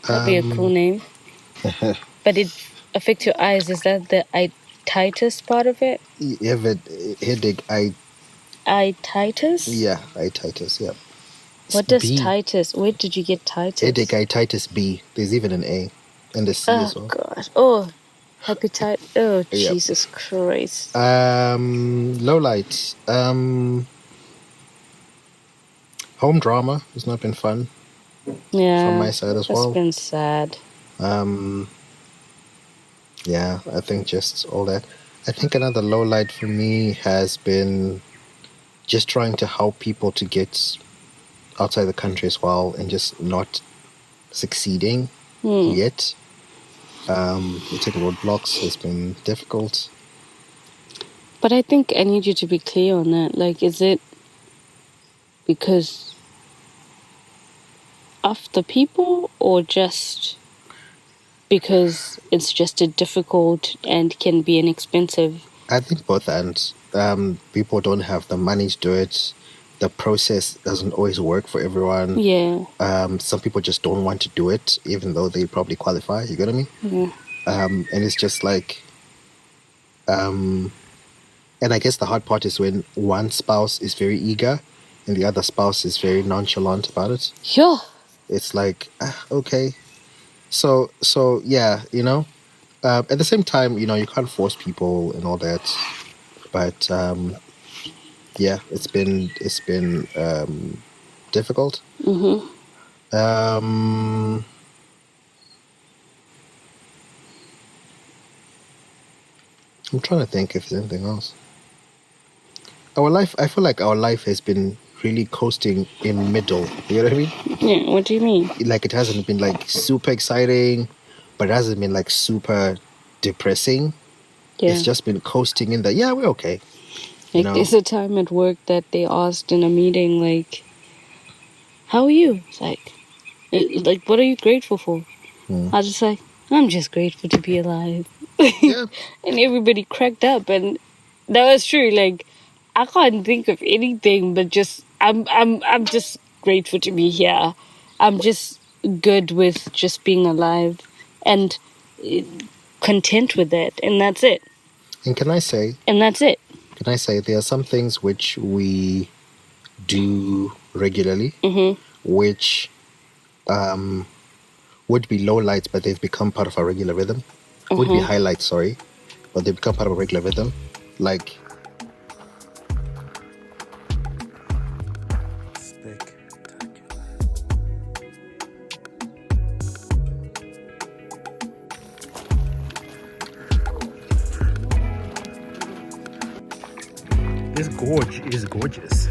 That'd be a cool name. But it affects your eyes. Is that the itis part of it? You have a headache. Itis? Yeah, itis. Yeah. What does titus? Where did you get titus? Headache-itis B. There's even an A and a C as well. Oh gosh. Oh, hepatitis. Oh, Jesus Christ. Low light. Home drama has not been fun. Yeah. From my side as well. It's been sad. Yeah, I think just all that. I think another low light for me has been just trying to help people to get outside the country as well and just not succeeding yet. Hitting roadblocks has been difficult. But I think I need you to be clear on that. Like, is it because of the people or just because it's just a difficult and can be inexpensive? I think both ends. People don't have the money to do it. The process doesn't always work for everyone. Yeah. Some people just don't want to do it, even though they probably qualify. You get what I mean? Yeah. And it's just like, and I guess the hard part is when one spouse is very eager and the other spouse is very nonchalant about it. Sure. It's like, okay. So yeah, you know, at the same time, you know, you can't force people and all that, but yeah, it's been difficult. I'm trying to think if there's anything else. I feel like our life has been really coasting in middle. You know what I mean? Yeah, what do you mean? Like, it hasn't been like super exciting, but it hasn't been like super depressing. Yeah. It's just been coasting in there. Yeah, we're okay. Like, there's a time at work that they asked in a meeting, like, how are you? It's like, what are you grateful for? I was just like, I'm just grateful to be alive. Yeah. And everybody cracked up, and that was true. Like, I can't think of anything, but just I'm just grateful to be here. I'm just good with just being alive and content with that, and that's it. And can I say? And that's it. Can I say there are some things which we do regularly, which would be low lights, but they've become part of our regular rhythm. Would be highlights, sorry, but they've become part of a regular rhythm. Like, this gorge is gorgeous.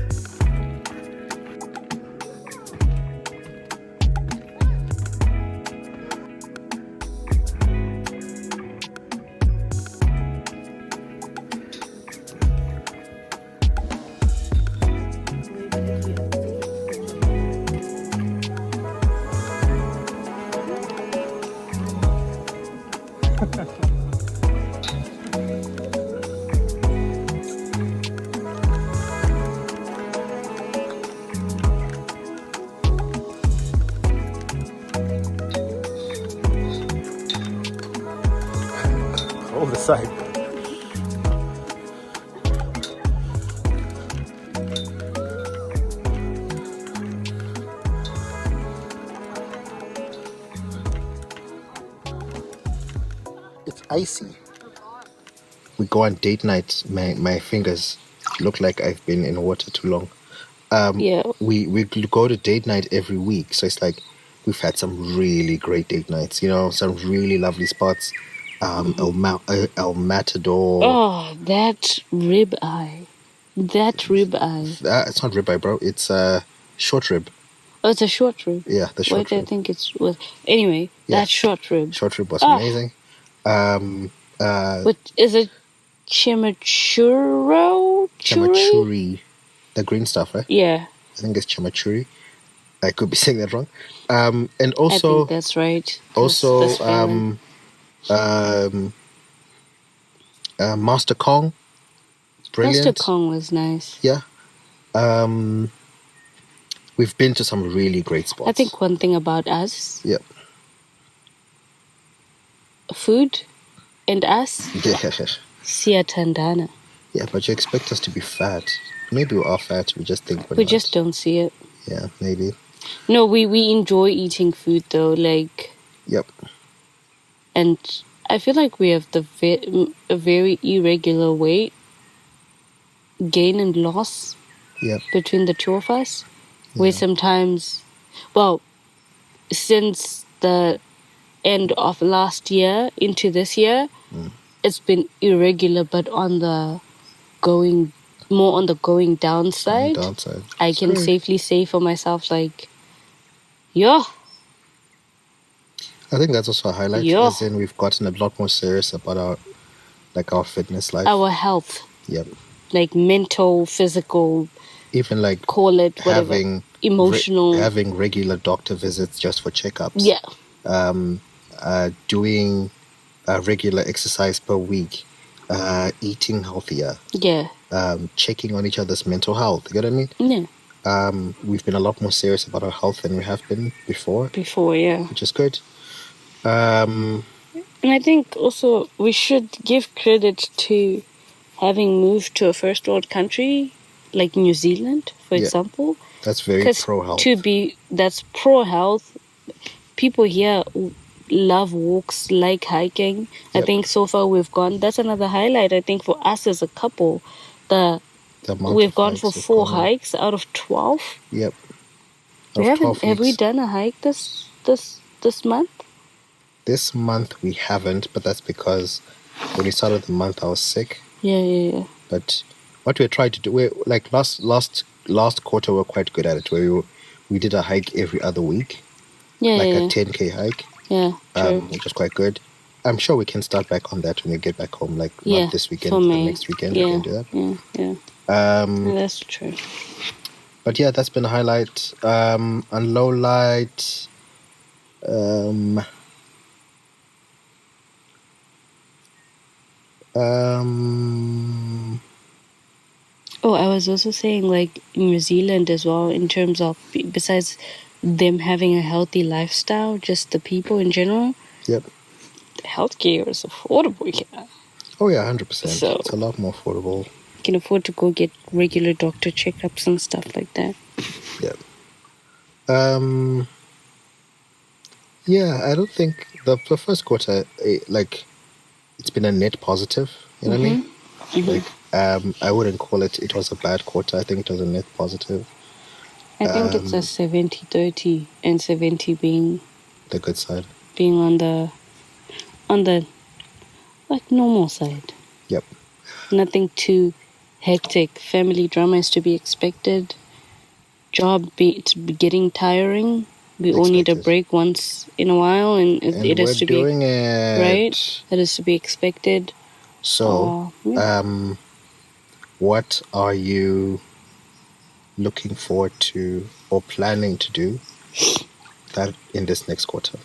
Over the side. It's icy. We go on date night. My fingers look like I've been in water too long. Yeah. We go to date night every week, so it's like we've had some really great date nights. You know, some really lovely spots. El Matador. Oh, that rib eye. That rib eye. It's not rib eye, bro. It's short rib. Oh, it's a short rib. Yeah, the short Wait, rib. I think it's with. Anyway, Yeah. that short rib. Short rib was amazing. Which is it? Chimichurri? Chimichurri, the green stuff, right? Yeah. I think it's chimichurri. I could be saying that wrong. And also, I think that's right. Master Kong, brilliant. Master Kong was nice. Yeah. We've been to some really great spots. I think one thing about us. Yep. Food and us. Yeah. Siyathandana. Yeah, but you expect us to be fat. Maybe we are fat. We just think we're We not. just don't see it. Yeah, maybe. No, we enjoy eating food though. Like. Yep. And I feel like we have a very irregular weight gain and loss. Yep. Between the two of us. Yeah. Where sometimes, well, since the end of last year into this year, it's been irregular, but on the going downside. I can safely say for myself, like, yeah. I think that's also a highlight. Yeah. As in, we've gotten a lot more serious about our fitness life, our health. Yep. Like mental, physical. Even like call it whatever. Emotional. Having regular doctor visits just for checkups. Yeah. Doing regular exercise per week. Eating healthier. Yeah. Checking on each other's mental health. You get what I mean? Yeah. We've been a lot more serious about our health than we have been before. Yeah. Which is good. And I think also we should give credit to having moved to a first world country like New Zealand, for example. That's very pro-health. That's pro-health. People here love walks, like hiking. Yep. I think so far we've gone. That's another highlight, I think, for us as a couple. We've gone for 4 hikes out of 12. Yep. Have we done a hike this month? This month we haven't, but that's because when we started the month I was sick. Yeah. But what we tried to do, we like last quarter, we were quite good at it. Where we did a hike every other week, a 10K hike. Yeah, true. Which was quite good. I'm sure we can start back on that when we get back home. Like not this weekend, but next weekend we can do that. Yeah. That's true. But yeah, that's been a highlight. And low light. Oh, I was also saying, like, New Zealand as well, in terms of, besides them having a healthy lifestyle, just the people in general. Yep. Healthcare is affordable here. Oh, yeah, 100%. So, it's a lot more affordable. You can afford to go get regular doctor checkups and stuff like that. Yep. Yeah, I don't think the first quarter, it's been a net positive. You know what I mean? Mm-hmm. Like, I wouldn't call it was a bad quarter. I think it was a net positive. I think it's a 70-30, and 70 being the good side. Being on the like normal side. Yep. Nothing too hectic. Family drama is to be expected. It's getting tiring. We all need a break once in a while, and it has to be right. It is to be expected. So, what are you looking forward to or planning to do that in this next quarter?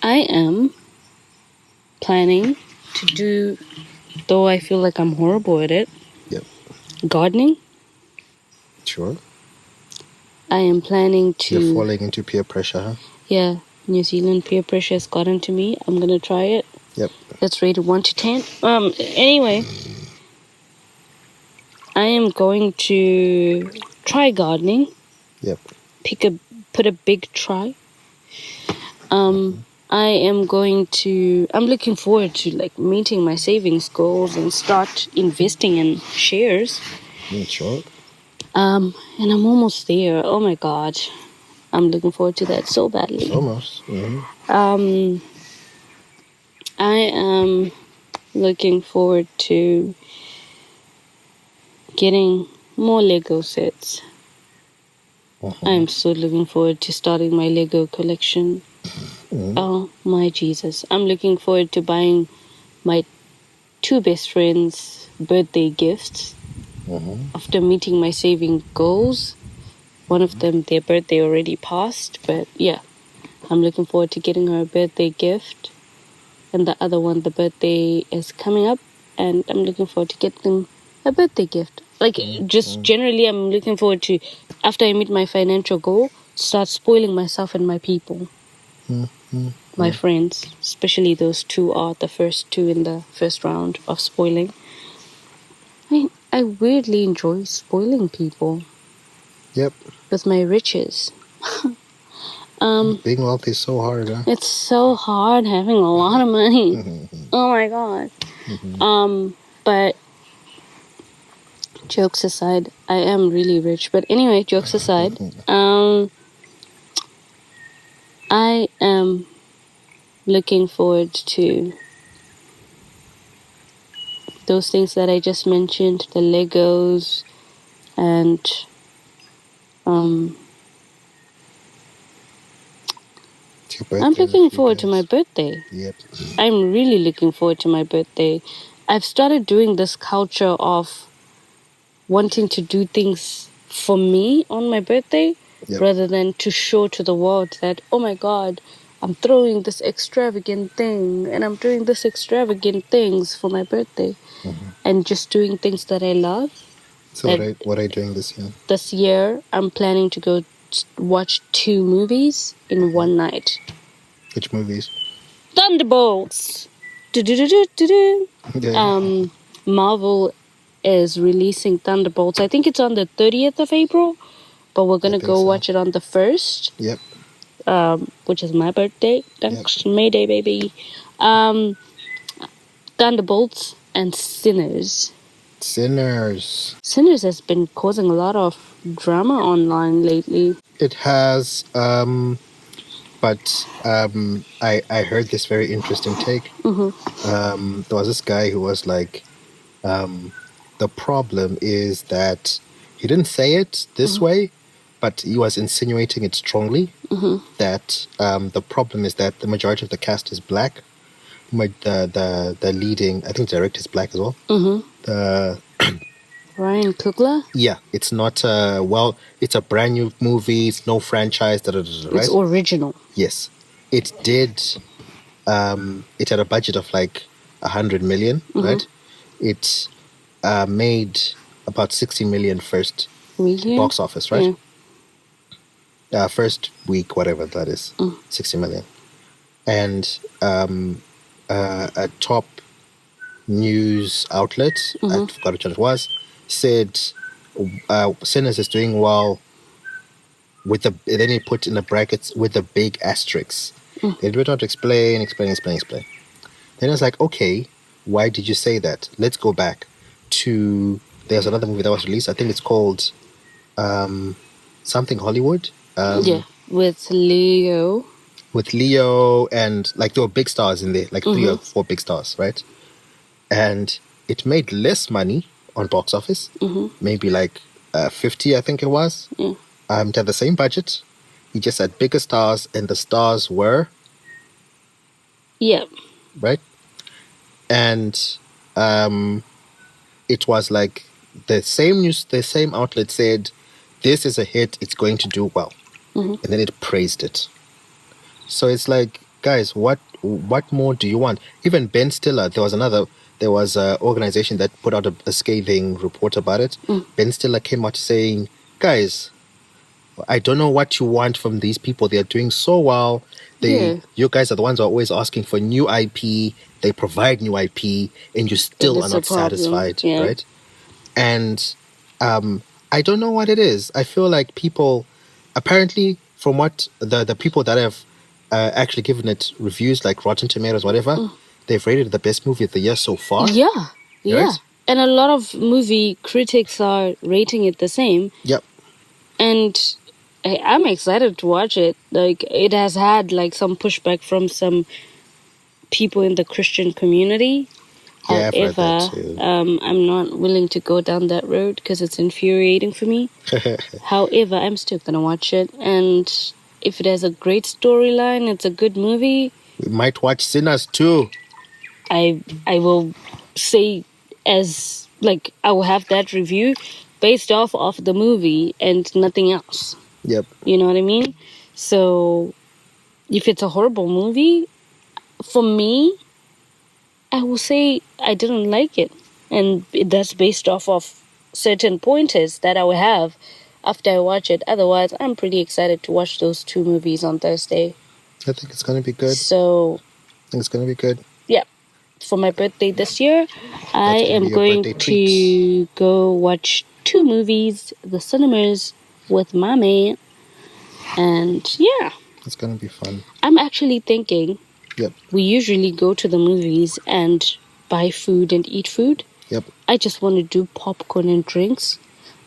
I am planning to do, though I feel like I'm horrible at it. Yep. Gardening. Sure. I am planning to... You're falling into peer pressure, huh? Yeah. New Zealand peer pressure has gotten to me. I'm going to try it. Yep. That's rated 1 to 10. Anyway, I am going to try gardening. Yep. Put a big try. I'm looking forward to like meeting my savings goals and start investing in shares. Sure. And I'm almost there. Oh my God. I'm looking forward to that so badly. Almost. Mm-hmm. I am looking forward to getting more Lego sets. I'm so looking forward to starting my Lego collection. Mm-hmm. Oh my Jesus. I'm looking forward to buying my 2 best friends' birthday gifts after meeting my saving goals. One of them, their birthday already passed, but yeah, I'm looking forward to getting her a birthday gift. And the other one, the birthday is coming up, and I'm looking forward to getting them a birthday gift. Like, just generally, I'm looking forward to, after I meet my financial goal, start spoiling myself and my people. My friends, especially those 2 are the first 2 in the first round of spoiling. I weirdly enjoy spoiling people. Yep. With my riches. Being wealthy is so hard, huh? It's so hard having a lot of money. Oh my God. But jokes aside, I am really rich. But anyway, jokes aside, I am looking forward to those things that I just mentioned, the Legos and I'm looking forward to my birthday. Yep. I'm really looking forward to my birthday. I've started doing this culture of wanting to do things for me on my birthday rather than to show to the world that, oh my God, I'm throwing this extravagant thing and I'm doing this extravagant things for my birthday and just doing things that I love. So what are you doing this year? This year, I'm planning to go watch 2 movies in one night. Which movies? Thunderbolts! Marvel is releasing Thunderbolts. I think it's on the 30th of April, but we're going to go watch it on the 1st. Yep. Which is my birthday. Thanks, May Day, baby. Thunderbolts and Sinners. Sinners has been causing a lot of drama online lately. It has, but I heard this very interesting take. There was this guy who was like, the problem is that he didn't say it this way, but he was insinuating it strongly. That the problem is that the majority of the cast is black. The leading, I think, director is black as well. The Ryan Coogler? Yeah, it's not it's a brand new movie. It's no franchise. Right? It's original. Yes, it did. It had a budget of like 100 million, right? It made about 60 million first box office, right? First week, whatever that is, 60 million, and a top news outlet, I forgot which one it was, said Sinners is doing well with the, then he put in the brackets with the big asterisks. They went on to explain. Then it's like, okay, why did you say that? Let's go back to, there's another movie that was released. I think it's called something Hollywood. With Leo. With Leo, and like there were big stars in there, like 3 or 4 big stars, right? And it made less money on box office, maybe like 50, I think it was. It had the same budget. He just had bigger stars, and the stars were... Yeah. Right? And it was like the same outlet said, this is a hit, it's going to do well. And then it praised it. So it's like, guys, what more do you want? Even Ben Stiller, there was an organization that put out a scathing report about it. Ben Stiller came out saying, guys, I don't know what you want from these people. They're doing so well. You guys are the ones who are always asking for new IP. They provide new IP, and you still are not satisfied, right? And I don't know what it is. I feel like people, apparently, from what the people that have actually given it reviews, like Rotten Tomatoes, whatever, they've rated it the best movie of the year so far. Yeah. Right? And a lot of movie critics are rating it the same. Yep. And I'm excited to watch it. Like, it has had like some pushback from some people in the Christian community, Yeah, I've heard that However, too. I'm not willing to go down that road because it's infuriating for me. However, I'm still gonna watch it, and if it has a great storyline, it's a good movie. We might watch Sinners too. I will say as like I will have that review based off of the movie and nothing else. Yep. You know what I mean? So if it's a horrible movie, for me, I will say I didn't like it. And that's based off of certain pointers that I will have after I watch it. Otherwise, I'm pretty excited to watch those two movies on Thursday. I think it's going to be good. So, I think it's going to be good. yeah. For my birthday this year, I That's gonna am be your going birthday to treats. go watch two movies, the cinemas with my man. And yeah, It's going to be fun. I'm actually thinking Yep. we usually go to the movies and buy food and eat food. Yep. I just want to do popcorn and drinks.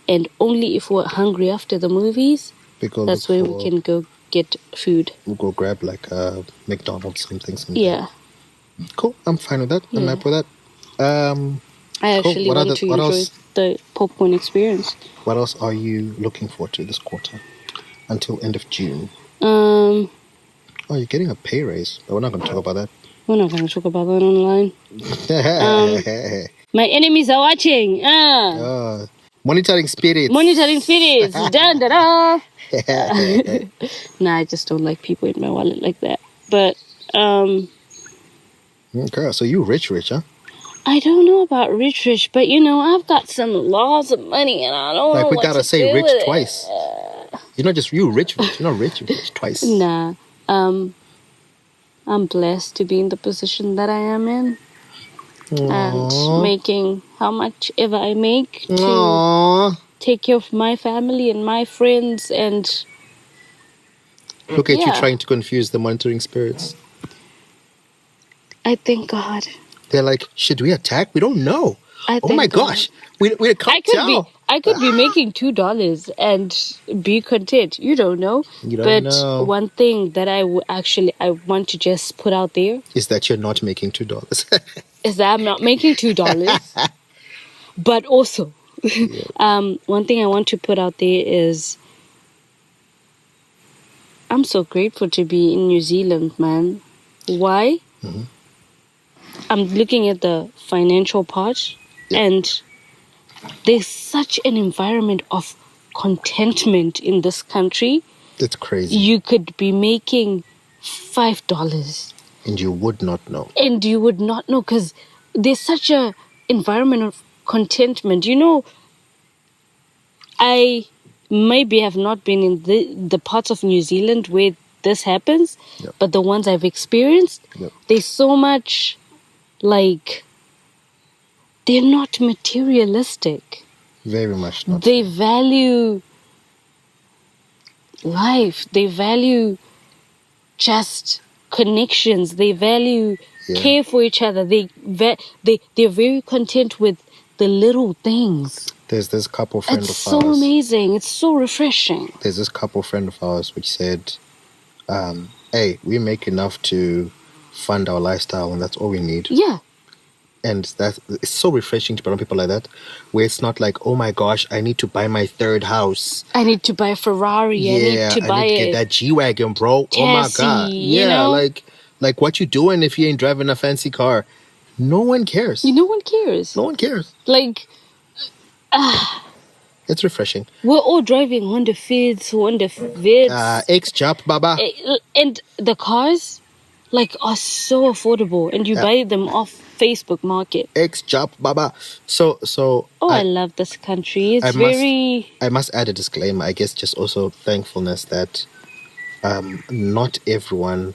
And only if we're hungry after the movies, that's where we can go get food. We'll go grab like a McDonald's something. Yeah. Cool. I'm fine with that. I'm happy with that. I actually What want other- to what enjoy else? the popcorn experience. What else are you looking forward to this quarter until end of June? Um, Oh, you're getting a pay raise, but we're not going to talk about that. we're not going to talk about that online. My enemies are watching. Monitoring spirits. Monitoring spirits. Dun, da, da. Nah, I just don't like people in my wallet like that. But Girl, so you rich, huh? I don't know about rich, but you know, I've got some laws of money, and I don't know Like we what gotta to say do rich with it. twice. You're not just you rich. You're not rich. You're rich twice. Nah. I'm blessed to be in the position that I am in. And making how much ever I make to Aww. take care of my family and my friends. And Look at you yeah. trying to confuse the monitoring spirits. I thank God. They're like, should we attack? We don't know. I Oh my thank God. gosh. We can't tell. I could be making $2 and be content. You don't know. You don't know. One thing that I want to just put out there Is that you're not making $2. is that I'm not making $2. But also, one thing I want to put out there is I'm so grateful to be in New Zealand, man. Why? Mm-hmm. I'm looking at the financial part, and there's such an environment of contentment in this country. It's crazy. You could be making $5. And you would not know. And you would not know because there's such a environment of contentment. You know, I maybe have not been in the parts of New Zealand where this happens, but the ones I've experienced, there's so much, like, they're not materialistic. Very much not. They value life. They value just connections. They value care for each other. They're very content with the little things. There's this couple friend of ours. It's so amazing. It's so refreshing. There's this couple friend of ours which said, hey, we make enough to fund our lifestyle and that's all we need. Yeah. And it's so refreshing to be around people like that, where it's not like, oh my gosh, I need to buy my third house. I need to buy a Ferrari. Yeah, I need to get that G-Wagon, bro. Tessie, oh my God. you know? like what you doing if you ain't driving a fancy car? No one cares. No one cares. No one cares. Like, it's refreshing. We're all driving Honda Fits. X-Jump, baba. And the cars, like, are so affordable. And you buy them off Facebook Market. X-Jump, baba. So. I love this country. I must add a disclaimer. I guess just also thankfulness that not everyone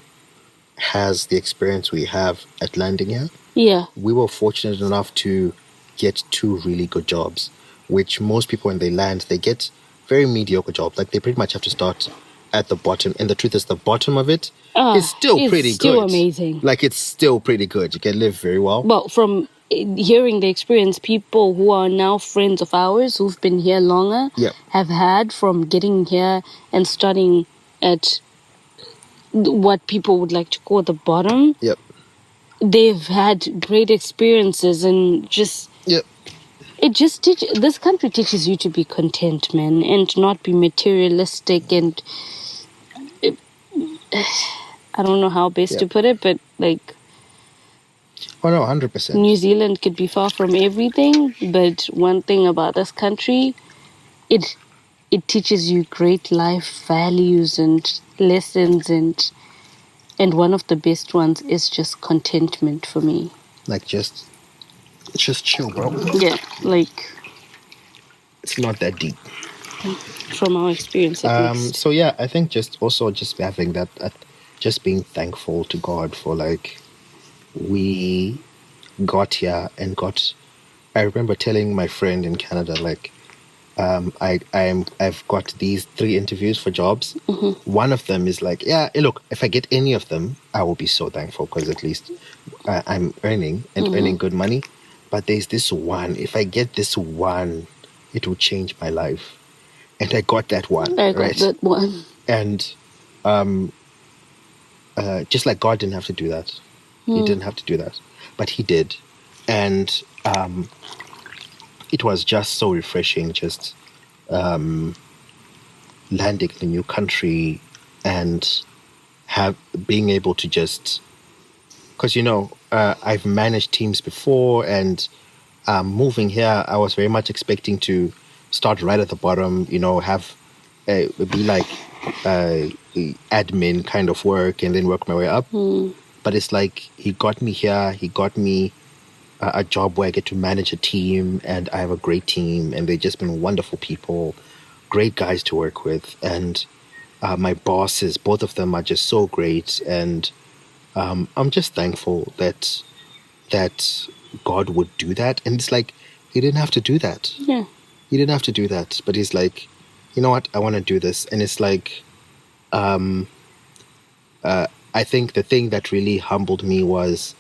has the experience we have at landing here. Yeah. We were fortunate enough to get 2 really good jobs, which most people when they land, they get very mediocre jobs. Like they pretty much have to start at the bottom. And the truth is the bottom of it is still pretty good. It's still amazing. Like it's still pretty good. You can live very well. Well, from hearing the experience, people who are now friends of ours who've been here longer have had from getting here and starting at what people would like to call the bottom. Yep. they've had great experiences and just Yep. it just this country teaches you to be content, man, and not be materialistic. And I don't know how best to put it, but like, Oh no, 100%. New Zealand could be far from everything, but one thing about this country, it teaches you great life values and lessons, and one of the best ones is just contentment for me. Like just chill, bro. Yeah, like It's not that deep. from our experience at least. So yeah, I think just having that, just being thankful to God for like we got here and got. I remember telling my friend in Canada like, I've got these 3 interviews for jobs. Mm-hmm. One of them is like, yeah, look, if I get any of them, I will be so thankful because at least I'm earning and earning good money. But there's this one. If I get this one, it will change my life. And I got that one. I got that one. And just like God didn't have to do that. He didn't have to do that. But he did. And it was just so refreshing just landing in a new country and being able to just... Because, I've managed teams before, and moving here, I was very much expecting to start right at the bottom, have be like admin kind of work and then work my way up. But it's like he got me here, he got me a job where I get to manage a team, and I have a great team, and they've just been wonderful people, great guys to work with, and my bosses, both of them are just so great, and I'm just thankful that God would do that. And it's like he didn't have to do that. Yeah, he didn't have to do that, but he's like, you know what, I want to do this. And it's like I think the thing that really humbled me was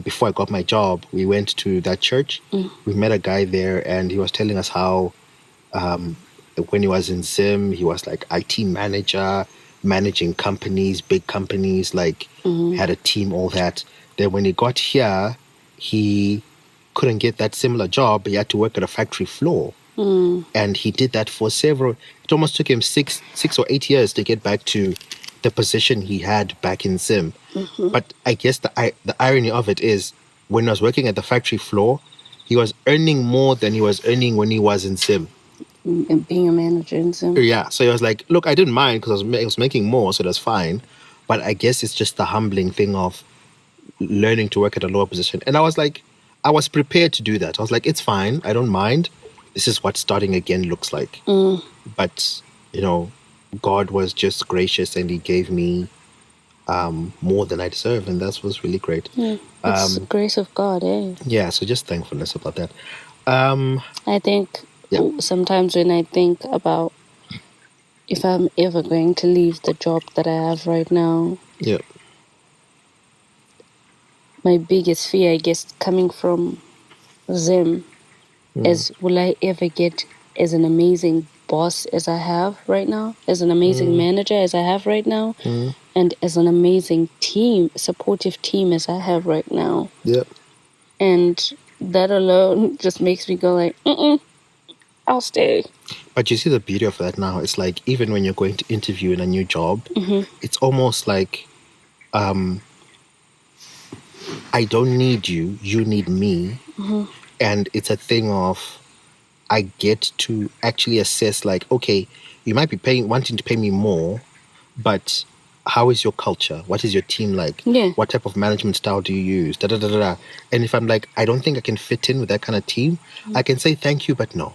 before I got my job, we went to that church. We met a guy there, and he was telling us how when he was in Zim, he was like IT manager, managing companies, big companies, like had a team, all that. Then when he got here, he couldn't get that similar job. He had to work at a factory floor. And he did that for it almost took him 6 or 8 years to get back to the position he had back in Zim. But I guess the irony of it is, when I was working at the factory floor, he was earning more than he was earning when he was in Zim. And being a manager in Zim. Yeah, so he was like, look, I didn't mind because I was making more, so that's fine. But I guess it's just the humbling thing of learning to work at a lower position. And I was like, I was prepared to do that. I was like, it's fine, I don't mind. This is what starting again looks like. But, God was just gracious, and he gave me more than I deserve, and that was really great. It's the grace of God, eh? Yeah, so just thankfulness about that. I think sometimes when I think about if I'm ever going to leave the job that I have right now, my biggest fear, I guess, coming from Zim, is will I ever get as an amazing boss as I have right now, as an amazing manager as I have right now, and as an amazing team, supportive team as I have right now. And that alone just makes me go like, I'll stay. But you see the beauty of that now. It's like, even when you're going to interview in a new job, it's almost like, I don't need you, you need me. And it's a thing of, I get to actually assess like, okay, you might be wanting to pay me more, but how is your culture? What is your team like? What type of management style do you use? Da, da, da, da, da. And if I'm like, I don't think I can fit in with that kind of team, I can say thank you, but no.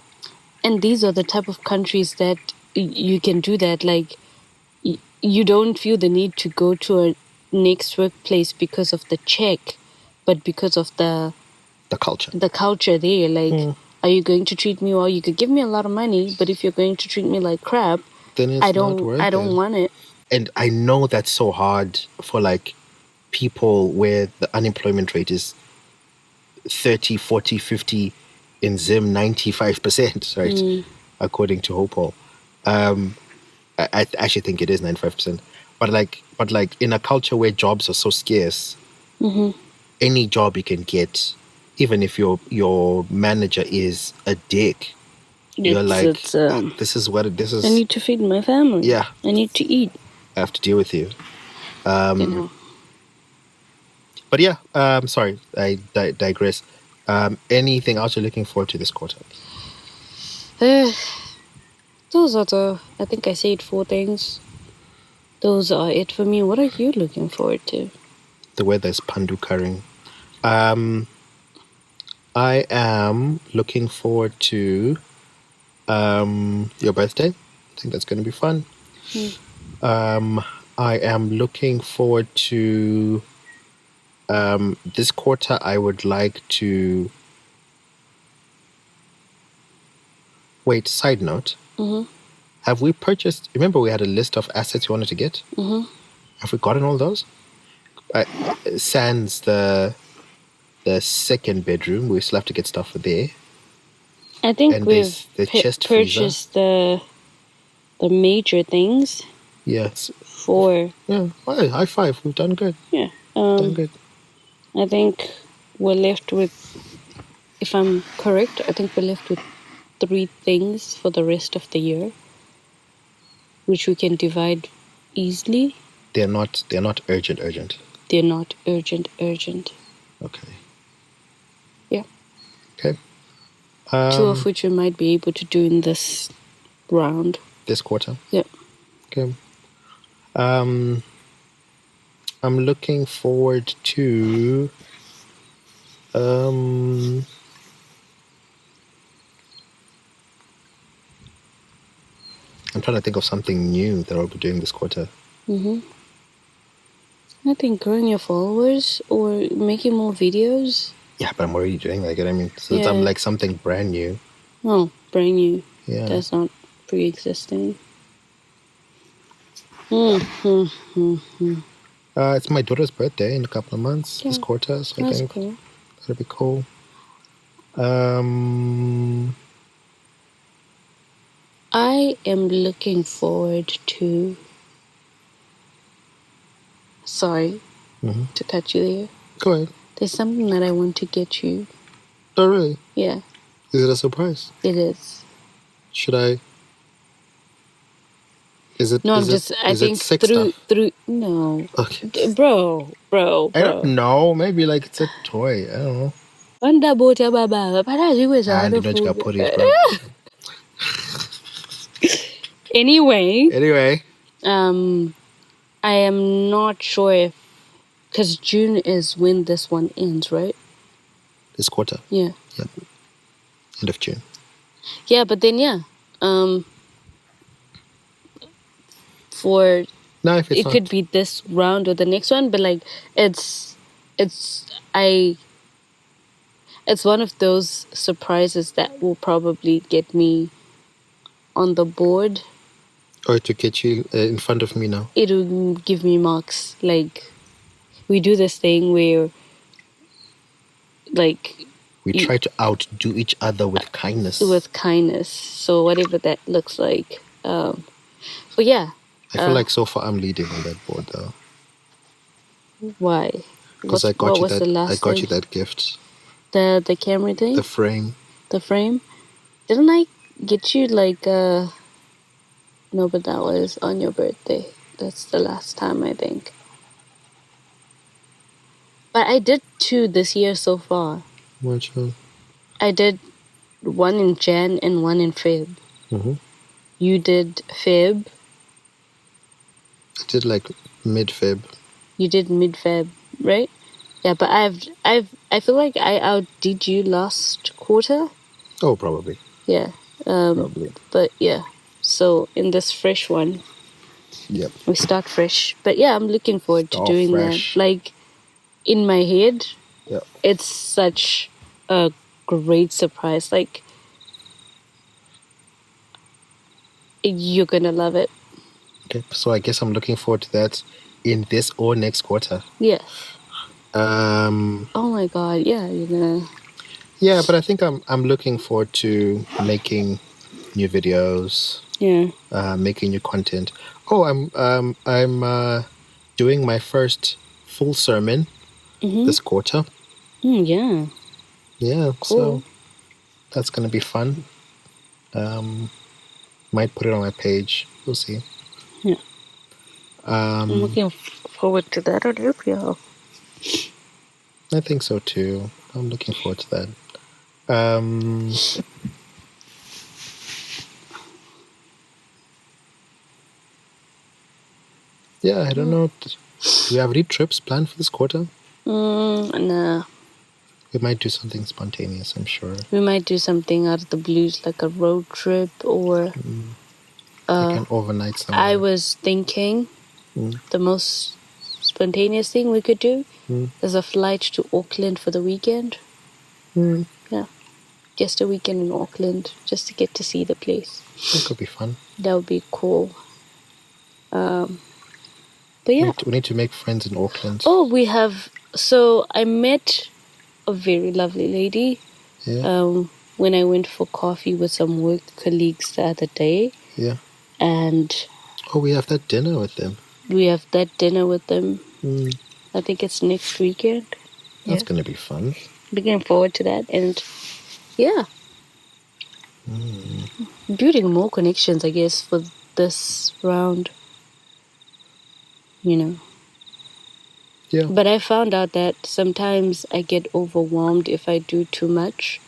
And these are the type of countries that you can do that. Like, you don't feel the need to go to a next workplace because of the check, but because of the culture. The culture there. Like, are you going to treat me well? You could give me a lot of money, but if you're going to treat me like crap, then it's not worth it. I don't want it. And I know that's so hard for like people where the unemployment rate is 30, 40, 50, in Zim 95%, right? According to Hopewell. I actually think it is 95%. But like in a culture where jobs are so scarce, any job you can get, even if your manager is a dick, you're like, this is what this is. I need to feed my family. Yeah. I need to eat. I have to deal with you. You know. But yeah, sorry, I digress. Anything else you're looking forward to this quarter? Those are I think I said 4 things. Those are it for me. What are you looking forward to? The weather is pandukaring. I am looking forward to your birthday. I think that's going to be fun. I am looking forward to this quarter. I would like to wait. Side note: have we purchased? Remember, we had a list of assets we wanted to get. Have we gotten all those? Sans the second bedroom, we still have to get stuff for there. I think And we've the chest purchased the major things. Yes. For yeah, well, high five. We've done good. Yeah. Done good. I think we're left with, if I'm correct, I think we're left with 3 things for the rest of the year, which we can divide easily. They're not urgent. They're not urgent. Okay. Yeah. Okay. 2 of which we might be able to do in this round. This quarter? Yeah. Okay. I'm looking forward to I'm trying to think of something new that I'll be doing this quarter. I think growing your followers or making more videos. Yeah, but I'm already doing that. I mean, so I'm like something brand new. Oh, brand new. Yeah. That's not pre-existing. It's my daughter's birthday in a couple of months. This quarter, so I think cool. that'll be cool. I am looking forward to. Sorry to touch you there. Go ahead. There's something that I want to get you. Oh, really? Yeah. Is it a surprise? It is. Should I? Is it? No, I think through. No. Okay. Bro. I don't know. Maybe like it's a toy. I don't know. Anyway. I am not sure if, because June is when this one ends, right? This quarter. Yeah. Yep. End of June. Yeah, but then for no, if it's it could be this round or the next one, but like it's one of those surprises that will probably get me on the board. Or to get you in front of me now. It'll give me marks. Like, we do this thing where, like... We try to outdo each other with kindness. So whatever that looks like. But yeah. I feel like so far I'm leading on that board though. Why? Because I got you that gift. The camera thing? The frame. The frame? Didn't I get you like No, but that was on your birthday. That's the last time, I think. But I did 2 this year so far. Which one? I did 1 in Jan and 1 in Feb. You did Feb. I did like mid-Feb. You did mid-Feb, right? Yeah, but I feel like I outdid you last quarter. Oh, probably. Yeah. Probably. But yeah. So in this fresh one, yep, we start fresh. But yeah, I'm looking forward to doing that. Like, in my head, it's such a great surprise. Like, you're gonna love it. Okay, so I guess I'm looking forward to that in this or next quarter. Yeah. Oh my God! Yeah, you're gonna. Yeah, but I think I'm looking forward to making new videos. Yeah. making new content. Oh, I'm doing my first full sermon this quarter. Yeah. Yeah, Cool. so that's gonna be fun. Might put it on my page. We'll see. Yeah. I'm looking forward to that. I hope you have. I think so too. I'm looking forward to that. Yeah, I don't know. Do we have any trips planned for this quarter? Nah. We might do something spontaneous, I'm sure. We might do something out of the blues, like a road trip or. Like an overnight somewhere. I was thinking the most spontaneous thing we could do is a flight to Auckland for the weekend. Yeah. Just a weekend in Auckland, just to get to see the place. That could be fun. That would be cool. But yeah. We need to make friends in Auckland. Oh, we have. So I met a very lovely lady. Yeah. When I went for coffee with some work colleagues the other day. Yeah. And. Oh, we have that dinner with them. We have that dinner with them. I think it's next weekend. That's going to be fun. Looking forward to that. And yeah. Building more connections, I guess, for this round. You know. Yeah. But I found out that sometimes I get overwhelmed if I do too much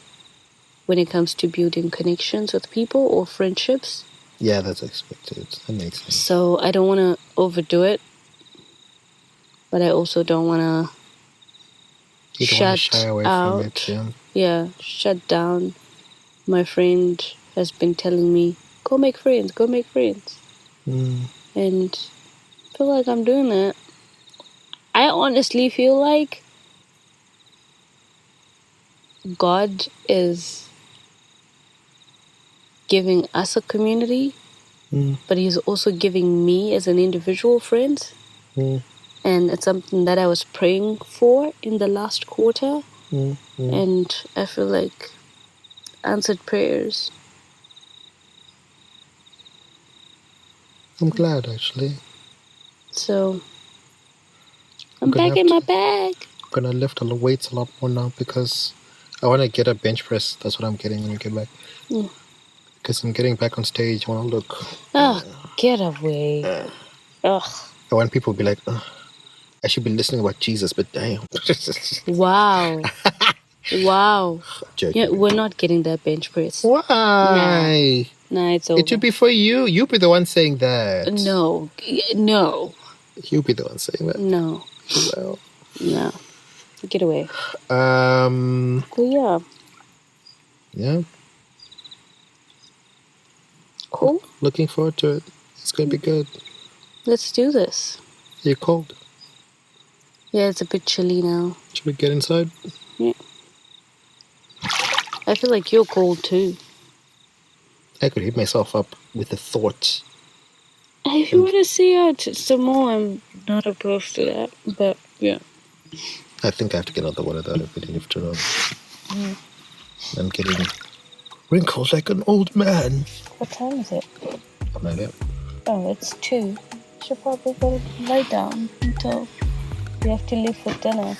when it comes to building connections with people or friendships. Yeah, that's expected. That makes sense. So I don't want to overdo it. But I also don't want to shy away out. From it, yeah. Yeah, shut down. My friend has been telling me, go make friends, go make friends. And I feel like I'm doing that. I honestly feel like God is giving us a community, but He's also giving me as an individual friends. And it's something that I was praying for in the last quarter. And I feel like answered prayers. I'm glad, actually. So, I'm back in my bag. I'm going to lift the weights a lot more now because I want to get a bench press. That's what I'm getting when we get back. Because I'm getting back on stage. I want to look. Oh, get away. Ugh. I want people to be like, I should be listening about Jesus, but damn. Wow. Wow. Joking. Yeah, we're not getting that bench press. Why? Nah, it's over. It should be for you. You be the one saying that. No. You be the one saying that. No. Well. No. Get away. Well, yeah. Yeah. Cool. Looking forward to it. It's going to be good. Let's do this. You're cold? Yeah, it's a bit chilly now. Should we get inside? Yeah. I feel like you're cold too. I could hit myself up with the thought. If you want to see out some more, I'm not opposed to that. But yeah. I think I have to get another one of that if we didn't turn on. I'm getting wrinkled like an old man. What time is it? I'm not there. Oh, it's 2. Should probably go lie down until we have to leave for dinner.